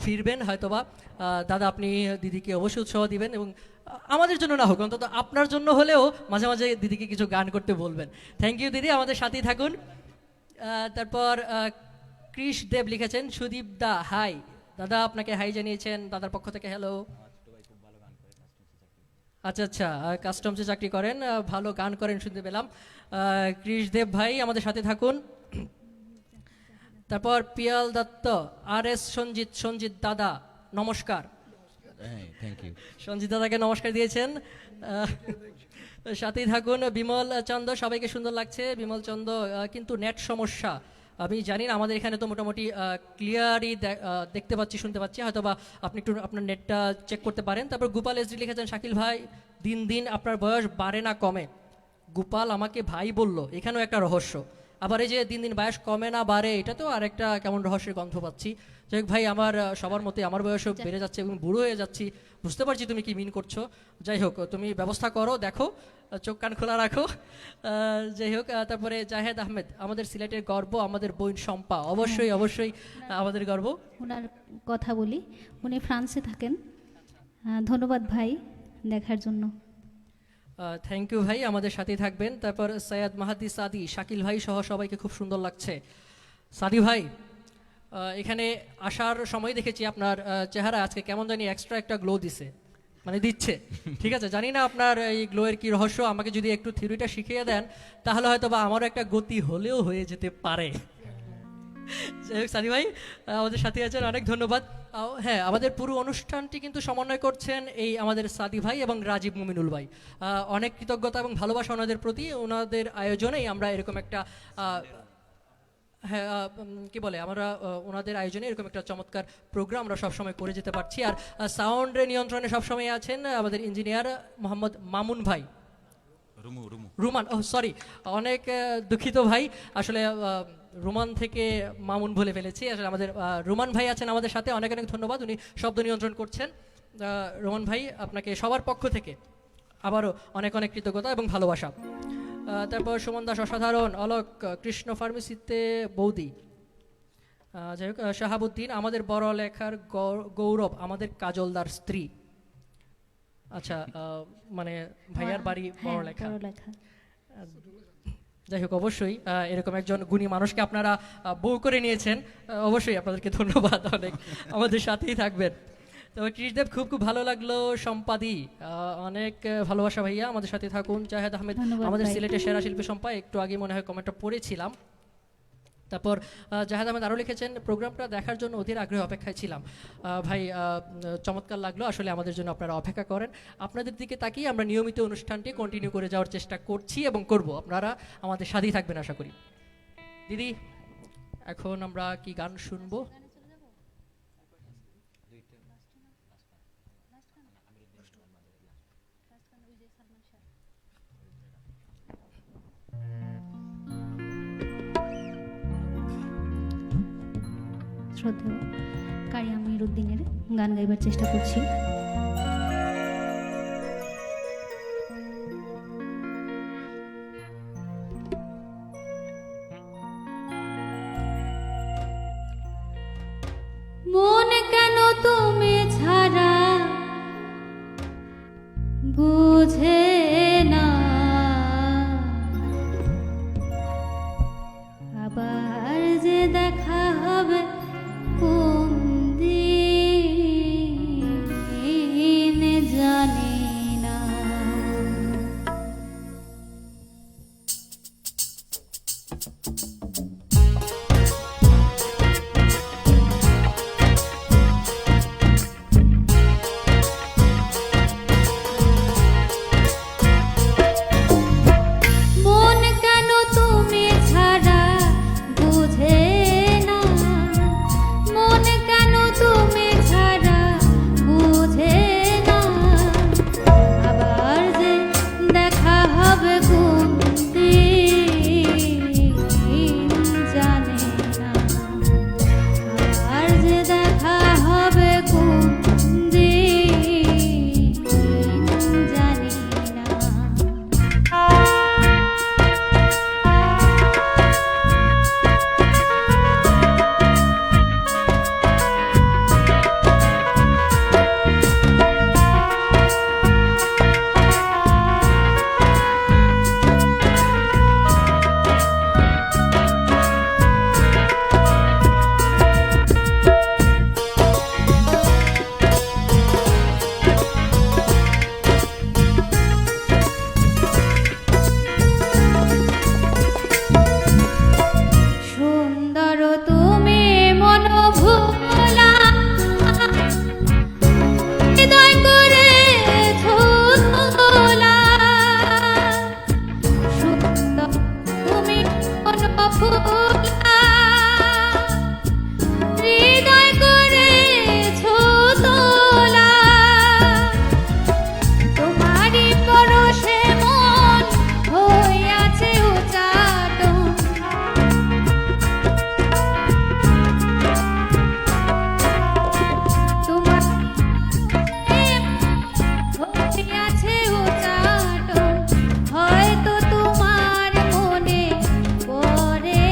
ফিরবেন হয়তোবা। দাদা, আপনি দিদিকে অবশ্যই উৎসাহ দিবেন, এবং আমাদের জন্য না হোক, অন্তত আপনার জন্য হলেও মাঝে মাঝে দিদিকে কিছু গান করতে বলবেন। থ্যাংক ইউ দিদি, আমাদের সাথেই থাকুন। তারপর কৃষ দেব লিখেছেন, সুদীপ দা হাই। দাদা আপনাকে হাই জানিয়েছেন দাদার পক্ষ থেকে। হ্যালো। আচ্ছা আচ্ছা, কাস্টমসে চাকরি করেন, ভালো গান করেন শুনতে পেলাম। কৃষ দেব ভাই আমাদের সাথে থাকুন। তারপর পিয়াল দত্ত, আর এস সঞ্জিত দাদা নমস্কার। হ্যাঁ, থ্যাংক ইউ। সঞ্জিত দাদাকে নমস্কার দিয়েছেন। সাথেই থাকুন। বিমল চন্দ, সবাইকে সুন্দর লাগছে। বিমল চন্দ, কিন্তু নেট সমস্যা আমি জানি না, আমাদের এখানে তো মোটামুটি ক্লিয়ারই দেখতে পাচ্ছি, শুনতে পাচ্ছি, হয়তো বা আপনি একটু আপনার নেটটা চেক করতে পারেন। তারপর গোপাল এসডি লিখেছেন, শাকিল ভাই দিন দিন আপনার বয়স বাড়ে না কমে। গোপাল আমাকে ভাই বলল, এখানেও একটা রহস্য। আবার এই যে দিন দিন বয়স কমে না বাড়ে, এটা তো আরেকটা কেমন রহস্যের গন্ধ পাচ্ছি। যাই হোক ভাই, আমার সবার মতে আমার বয়সও বেড়ে যাচ্ছে এবং বুড়ো হয়ে যাচ্ছি, বুঝতে পারছি তুমি কি মিন করছো। যাই হোক, তুমি ব্যবস্থা করো, দেখো, চোখ কান খোলা রাখো। যাই হোক, তারপরে জাহেদ আহমেদ, আমাদের সিলেটের গর্ব, আমাদের বোন শম্পা, অবশ্যই অবশ্যই আমাদের গর্ব। ওনার কথা বলি, উনি ফ্রান্সে থাকেন। ধন্যবাদ ভাই দেখার জন্য। থ্যাংক ইউ ভাই, আমাদের সাথেই থাকবেন। তারপর সৈয়দ মাহাদি সাদি, শাকিল ভাই সহ সবাইকে খুব সুন্দর লাগছে। সাদি ভাই, এখানে আসার সময় দেখেছি আপনার চেহারা আজকে কেমন জানি এক্সট্রা একটা গ্লো দিছে, মানে দিচ্ছে। ঠিক আছে, জানি না আপনার এই গ্লোয়ের কি রহস্য, আমাকে যদি একটু থিওরিটা শিখিয়ে দেন তাহলে হয়তো বা আমারও একটা গতি হলেও হয়ে যেতে পারে। যাই হোক, সাদি ভাই আমাদের সাথে আছেন, অনেক ধন্যবাদ। হ্যাঁ, আমাদের পুরো অনুষ্ঠানটি কিন্তু সমন্বয় করছেন এই আমাদের সাদি ভাই এবং রাজীব মুমিনুল ভাই। অনেক কৃতজ্ঞতা এবং ভালোবাসা ওনাদের প্রতি। ওনাদের আয়োজনেই আমরা এরকম একটা হ্যাঁ কি বলে, আমরা ওনাদের আয়োজনে এরকম একটা চমৎকার প্রোগ্রাম আমরা সবসময় করে যেতে পারছি। আর সাউন্ডের নিয়ন্ত্রণে সবসময় আছেন আমাদের ইঞ্জিনিয়ার মোহাম্মদ মামুন ভাই। রুমান, ও সরি, অনেক দুঃখিত ভাই, আসলে রুমান থেকে মামুন বলে ফেলেছি। আসলে আমাদের রুমান ভাই আছেন আমাদের সাথে, অনেক অনেক ধন্যবাদ, উনি শব্দ নিয়ন্ত্রণ করছেন। রুমান ভাই, আপনাকে সবার পক্ষ থেকে আবারও অনেক অনেক কৃতজ্ঞতা এবং ভালোবাসা। তারপর সুমন দাস অসাধারণ, অলোক কৃষ্ণ ফার্মেসিতে বৌদি, যাই হোক শাহাবুদ্দিন আমাদের বড় লেখার গৌরব, আমাদের কাজলদার স্ত্রী। আচ্ছা মানে ভাইয়ার বাড়ি বড় লেখা। যাই হোক অবশ্যই এরকম একজন গুণী মানুষকে আপনারা বউ করে নিয়েছেন, অবশ্যই আপনাদেরকে ধন্যবাদ, অনেক আমাদের সাথেই থাকবেন। তো কৃষদেব খুব খুব ভালো লাগলো। সম্পাদি অনেক ভালোবাসা ভাইয়া, আমাদের সাথে থাকুন। জাহেদ আহমেদ আমাদের সিলেটের সেরা শিল্পী সম্পা, একটু আগে মনে হয় কমেন্টটা পড়েছিলাম। তারপর জাহেদ আহমেদ আরও লিখেছেন প্রোগ্রামটা দেখার জন্য অধীর আগ্রহে অপেক্ষায় ছিলাম। ভাই চমৎকার লাগলো, আসলে আমাদের জন্য আপনারা অপেক্ষা করেন, আপনাদের দিকে তাকিয়ে আমরা নিয়মিত অনুষ্ঠানটি কন্টিনিউ করে যাওয়ার চেষ্টা করছি এবং করব, আপনারা আমাদের সাথেই থাকবেন আশা করি। দিদি এখন আমরা কি গান শুনবো? শ্রদ্ধেয় কারি আমির উদ্দিনের গান গাইবার চেষ্টা করছি। মন কেন তুমি ছাড়া বুঝে না, আবার যে দেখা হবে কোন দিন জানি না। মন কেন তুমি ছাড়া বুঝে না, মন কেন তুমি ছাড়া বুঝে না, আবার যে দেখা হবে কোন দিন জানে না, আবার যে দেখা হবে কোন দিন জানি না। সুন্দর তুমি মন ভোলা, হৃদয় করে ছোলা, সুন্দর তুমি মন ভোলা, হৃদয় করে ছোলা, তোমারই পরশে মন হইয়াছে উচাটন, তোমার হইয়াছে উচাটন, হয়তো তোমার মনে পড়ে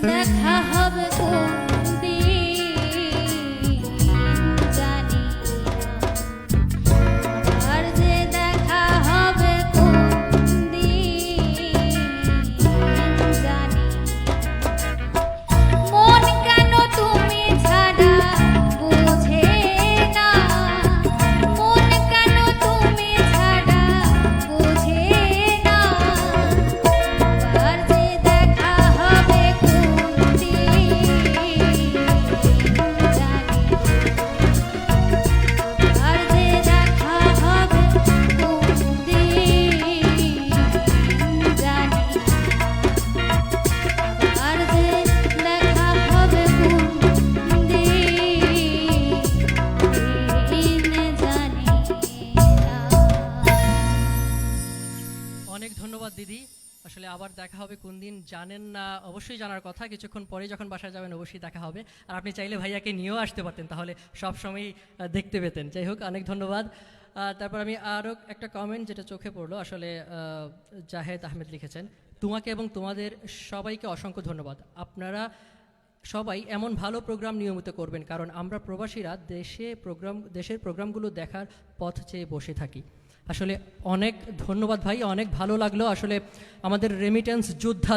দেখা হবে কোনদিন জানি না, আর যে দেখা হবে কোনদিন জানি না। মন কেন তুমি ছাড়া বোঝে না, মন কেন তুমি ছাড়া বোঝে না, আর যে দেখা হবে কোনদিন জানি না, আর যে দেখা হবে কোনদিন জানি না, আর যে দেখা হবে কোনদিন জানি না। অনেক ধন্যবাদ দিদি। আসলে আবার দেখা হবে কোন দিন জানেন না, অবশ্যই জানার কথা, কিছুক্ষণ পরে যখন বাসায় যাবেন অবশ্যই দেখা হবে। আর আপনি চাইলে ভাইয়াকে নিয়েও আসতে পারতেন, তাহলে সব সময় দেখতে পেতেন। যাই হোক, অনেক ধন্যবাদ। তারপর আমি আরও একটা কমেন্ট যেটা চোখে পড়লো, আসলে জাহেদ আহমেদ লিখেছেন, তোমাকে এবং তোমাদের সবাইকে অসংখ্য ধন্যবাদ। আপনারা সবাই এমন ভালো প্রোগ্রাম নিয়মিত করবেন, কারণ আমরা প্রবাসীরা দেশের প্রোগ্রামগুলো দেখার পথ চেয়ে বসে থাকি। আসলে অনেক ধন্যবাদ ভাই, অনেক ভালো লাগলো। আসলে আমাদের রেমিটেন্স যোদ্ধা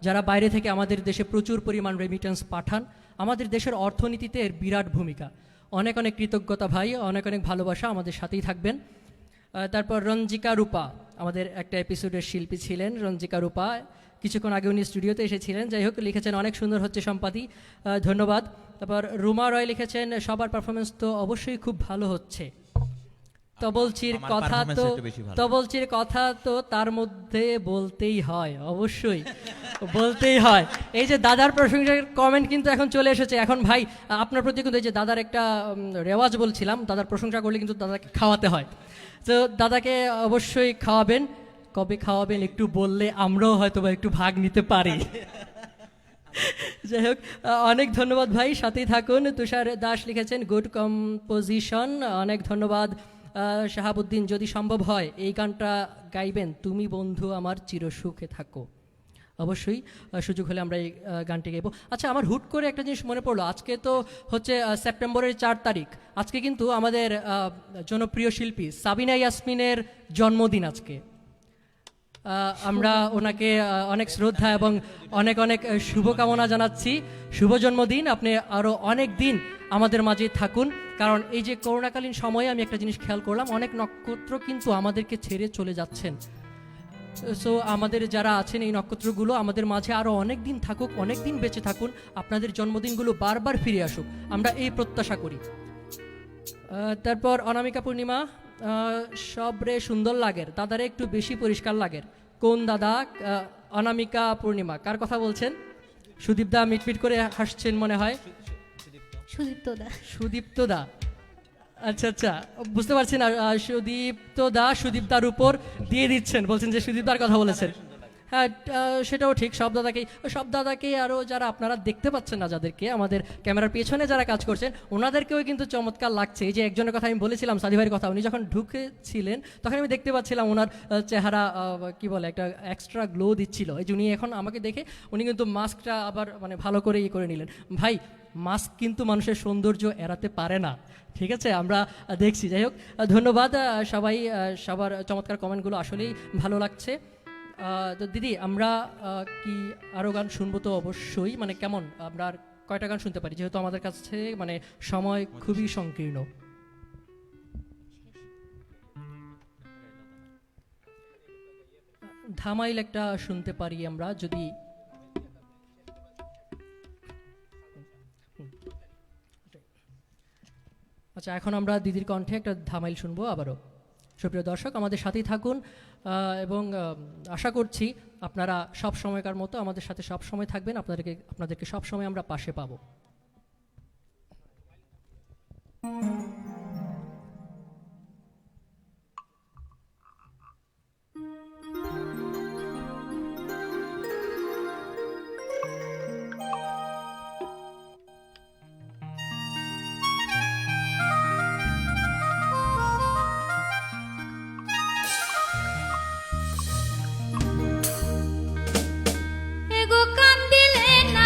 যারা বাইরে থেকে আমাদের দেশে প্রচুর পরিমাণ রেমিটেন্স পাঠান, আমাদের দেশের অর্থনীতিতে এর বিরাট ভূমিকা। অনেক অনেক কৃতজ্ঞতা ভাই, অনেক অনেক ভালোবাসা, আমাদের সাথেই থাকবেন। তারপর রঞ্জিকা রূপা, আমাদের একটা এপিসোডের শিল্পী ছিলেন রঞ্জিকা রূপা, কিছুক্ষণ আগে উনি স্টুডিওতে এসেছিলেন। যাই হোক, লিখেছেন অনেক সুন্দর হচ্ছে সম্পাদি, ধন্যবাদ। তারপর রুমা রয় লিখেছেন, সবার পারফরমেন্স তো অবশ্যই খুব ভালো হচ্ছে। তবলচির আমার কথা performance তো একটু বেশি ভালো। তবলচির কথা তো তার মধ্যে বলতেই হয়, অবশ্যই বলতেই হয়। এই যে দাদার প্রশংসার কমেন্ট কিন্তু এখন চলে এসেছে। এখন ভাই আপনার প্রতি কিন্তু এই যে দাদার একটা রেওয়াজ বলছিলাম, দাদার প্রশংসা করলে কিন্তু দাদাকে খাওয়াতে হয়। তো দাদাকে অবশ্যই খাওয়াবেন। কবে খাওয়াবেন একটু বললে আমরাও হয়তো বা একটু ভাগ নিতে পারি। যাই হোক, অনেক ধন্যবাদ ভাই, সাথেই থাকুন। তুষার দাস লিখেছেন, গুড কম্পোজিশন, অনেক ধন্যবাদ। শাহাবুদ্দিন, যদি সম্ভব হয় এই গানটা গাইবেন, তুমি বন্ধু আমার চিরসুখে থাকো। অবশ্যই সুযোগ হলে আমরা এই গানটি গাইব। আচ্ছা, আমার হুট করে একটা জিনিস মনে পড়লো, আজকে তো হচ্ছে সেপ্টেম্বরের 4 তারিখ। আজকে কিন্তু আমাদের জনপ্রিয় শিল্পী সাবিনা ইয়াসমিনের জন্মদিন আজকে। আমরা ওনাকে অনেক শ্রদ্ধা এবং অনেক অনেক শুভকামনা জানাচ্ছি। শুভ জন্মদিন, আপনি আরও অনেক দিন আমাদের মাঝে থাকুন। কারণ এই যে করোনাকালীন সময়ে আমি একটা জিনিস খেয়াল করলাম, অনেক নক্ষত্র কিন্তু আমাদেরকে ছেড়ে চলে যাচ্ছেন। সো আমাদের যারা আছেন এই নক্ষত্রগুলো আমাদের মাঝে আরও অনেক দিন থাকুক, অনেক দিন বেঁচে থাকুন, আপনাদের জন্মদিনগুলো বারবার ফিরে আসুক, আমরা এই প্রত্যাশা করি। তারপর অনামিকা পূর্ণিমা, সব রে সুন্দর লাগের, দাদারে একটু বেশি পরিষ্কার লাগের। কোন দাদা? অনামিকা পূর্ণিমা, কার কথা বলছেন? সুদীপ দা মিটমিট করে হাসছেন মনে হয়। সুদীপ্ত দা। সুদীপ্ত দা, আচ্ছা আচ্ছা, বুঝতে পারছি না। সুদীপ দার উপর দিয়ে দিচ্ছেন, বলছেন যে সুদীপ দার কথা বলেছেন। হ্যাঁ, সেটাও ঠিক। সব দাদাকেই আরও যারা আপনারা দেখতে পাচ্ছেন না, যাদেরকে আমাদের ক্যামেরার পেছনে যারা কাজ করছেন, ওনাদেরকেও কিন্তু চমৎকার লাগছে। এই যে একজনের কথা আমি বলেছিলাম, সাদি ভাইয়ের কথা, উনি যখন ঢুকেছিলেন তখন আমি দেখতে পাচ্ছিলাম ওনার চেহারা কি বলে একটা এক্সট্রা গ্লো দিচ্ছিল। এই যে উনি এখন আমাকে দেখে উনি কিন্তু মাস্কটা আবার মানে ভালো করে করে নিলেন। ভাই, মাস্ক কিন্তু মানুষের সৌন্দর্য এড়াতে পারে না, ঠিক আছে? আমরা দেখছি। যাই হোক, ধন্যবাদ সবাই, সবার চমৎকার কমেন্টগুলো আসলেই ভালো লাগছে। তো দিদি, আমরা কি আরও গান শুনবো? তো অবশ্যই, মানে কেমন, আমরা আর কয়টা গান শুনতে পারি, যেহেতু আমাদের কাছে মানে সময় খুবই সংকীর্ণ। ধামাইল একটা শুনতে পারি আমরা যদি। আচ্ছা, এখন আমরা দিদির কণ্ঠে একটা ধামাইল শুনবো আবারও। সুপ্রিয় দর্শক, আমাদের সাথেই থাকুন এবং আশা করছি আপনারা সব সময়কার মতো আমাদের সাথে সব সময় থাকবেন। আপনাদেরকে সব সময় আমরা পাশে পাবো। এগো কান্দিলে না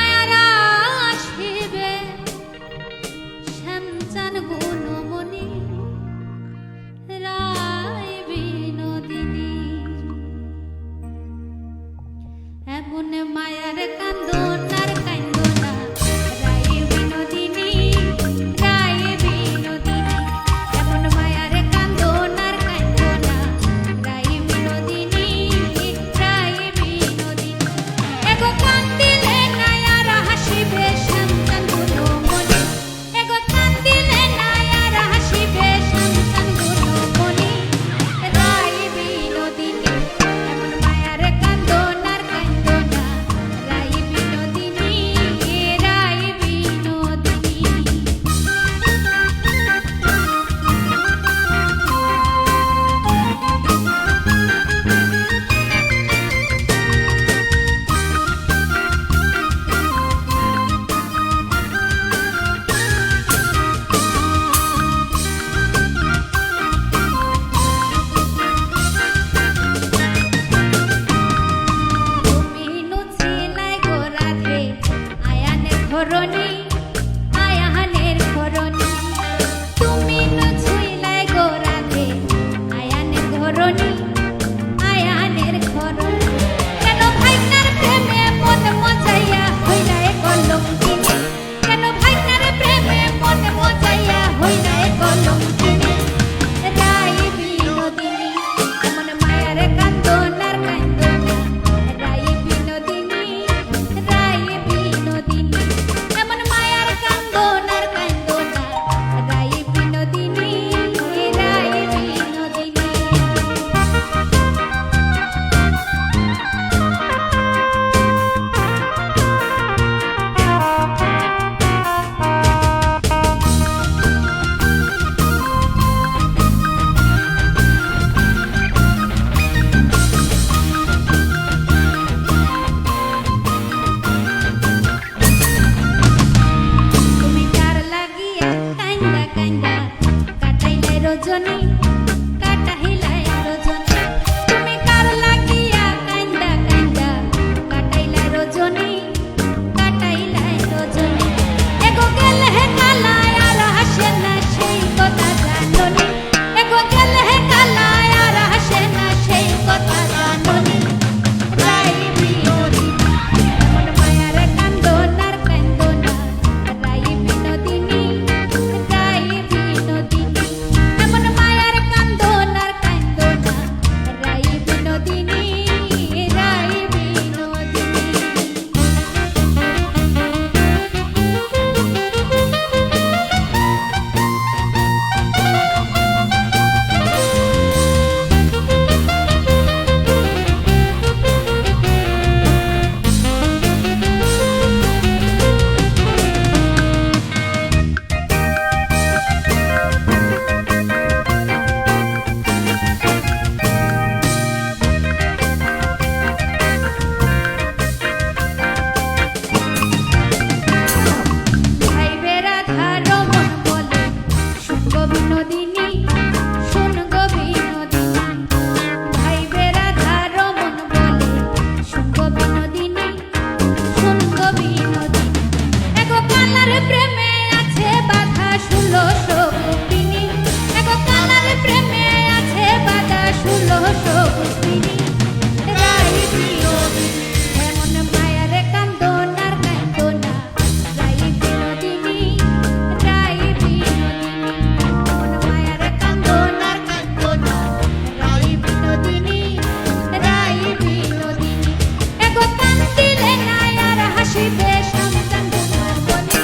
হাসিবে শামচান গুণমণি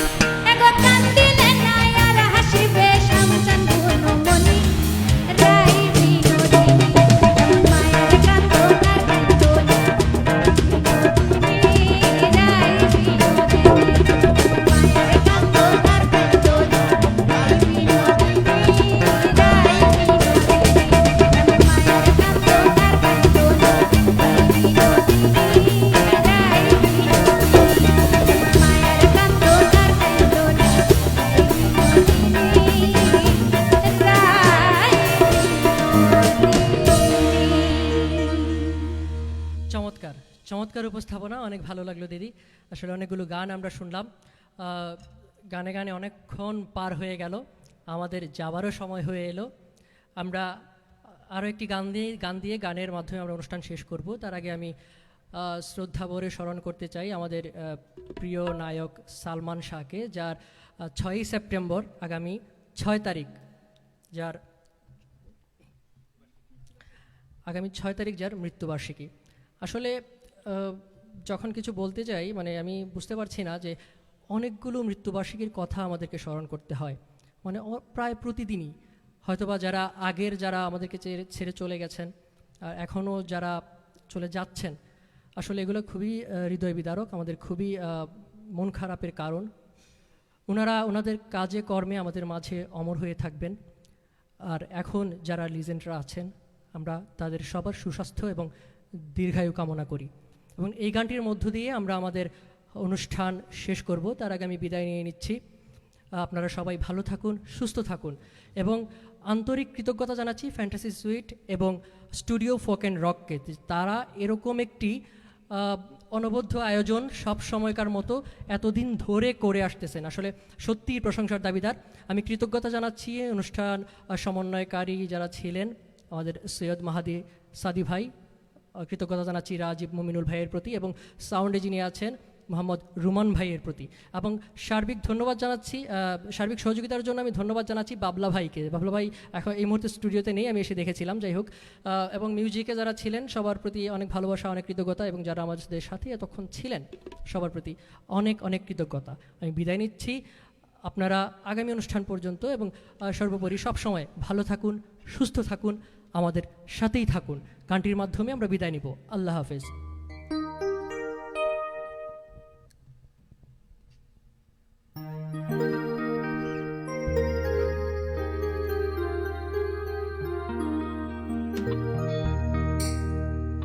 এগো কান দিলে না আর হাসিবে শামচান গুণমণি রাই বিনোদিনী এমন মায়ের কান্দ তার কান্দনি রাই বিনোদিনী মায়ের কান্দ তার কান্দনি বিনোদিনী রাই বিনোদিনী এমন মায়ের কান্দ তার কান্দনি চমৎকার চমৎকার উপস্থাপনা, অনেক ভালো লাগলো দিদি। আসলে অনেকগুলো গান আমরা শুনলাম, গানে গানে অনেকক্ষণ পার হয়ে গেল, আমাদের যাবারও সময় হয়ে এলো। আমরা আরও একটি গান দিয়ে গানের মাধ্যমে আমরা অনুষ্ঠান শেষ করব। তার আগে আমি শ্রদ্ধা ভরে স্মরণ করতে চাই আমাদের প্রিয় নায়ক সালমান শাহকে, যার 6ই সেপ্টেম্বর আগামী 6 তারিখ যার মৃত্যুবার্ষিকী। আসলে যখন কিছু বলতে যাই মানে আমি বুঝতে পারছি না যে অনেকগুলো মৃত্যুবার্ষিকীর কথা আমাদেরকে স্মরণ করতে হয়, মানে প্রায় প্রতিদিনই। হয়তোবা যারা আমাদেরকে ছেড়ে চলে গেছেন আর এখনও যারা চলে যাচ্ছেন, আসলে এগুলো খুবই হৃদয় বিদারক, আমাদের খুবই মন খারাপের কারণ। ওনাদের কাজে কর্মে আমাদের মাঝে অমর হয়ে থাকবেন। আর এখন যারা লিজেন্ডরা আছেন, আমরা তাদের সবার সুস্বাস্থ্য এবং দীর্ঘায়ু কামনা করি। এবং এই গানটির মধ্য দিয়ে আমরা আমাদের অনুষ্ঠান শেষ করব। তার আগে আমি বিদায় নিয়ে নিচ্ছি। আপনারা সবাই ভালো থাকুন, সুস্থ থাকুন এবং আন্তরিক কৃতজ্ঞতা জানাচ্ছি ফ্যান্টাসি সুইট এবং স্টুডিও ফোক অ্যান্ড রককে। তারা এরকম একটি অনবদ্য আয়োজন সব সময়কার মতো এতদিন ধরে করে আসতেছেন, আসলে সত্যিই প্রশংসার দাবিদার। আমি কৃতজ্ঞতা জানাচ্ছি অনুষ্ঠান সমন্বয়কারী যারা ছিলেন, আমাদের সৈয়দ মাহাদি সাদি ভাই, কৃতজ্ঞতা জানাচ্ছি রাজীব মুমিনুল ভাইয়ের প্রতি এবং সাউন্ডে যিনি আছেন মোহাম্মদ রুমান ভাইয়ের প্রতি। এবং সার্বিক সহযোগিতার জন্য আমি ধন্যবাদ জানাচ্ছি বাবলা ভাইকে। বাবলা ভাই এখন এই মুহূর্তে স্টুডিওতে নেই, আমি এসে দেখেছিলাম, যাই হোক। এবং মিউজিকে যারা ছিলেন সবার প্রতি অনেক ভালোবাসা, অনেক কৃতজ্ঞতা, এবং যারা আমাদের সাথে এতক্ষণ ছিলেন সবার প্রতি অনেক অনেক কৃতজ্ঞতা। আমি বিদায় নিচ্ছি, আপনারা আগামী অনুষ্ঠান পর্যন্ত এবং সর্বোপরি সবসময় ভালো থাকুন, সুস্থ থাকুন, আমাদের সাথেই থাকুন। গানটির মাধ্যমে আমরা বিদায় নিব। আল্লাহ হাফেজ।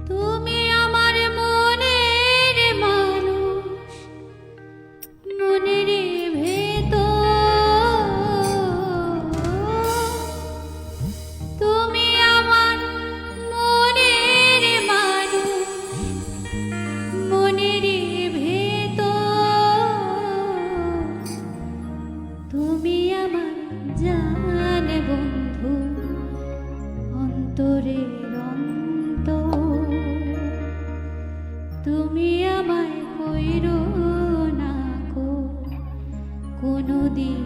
তুমি আমার মনের মানুষ, মনের ভেতর তুমি আমার মনের মানুষ, মনের ভেতর তুমি আমার জান বন্ধু, অন্তরের অন্তর তুমি আমায় কইরো না কোনোদিন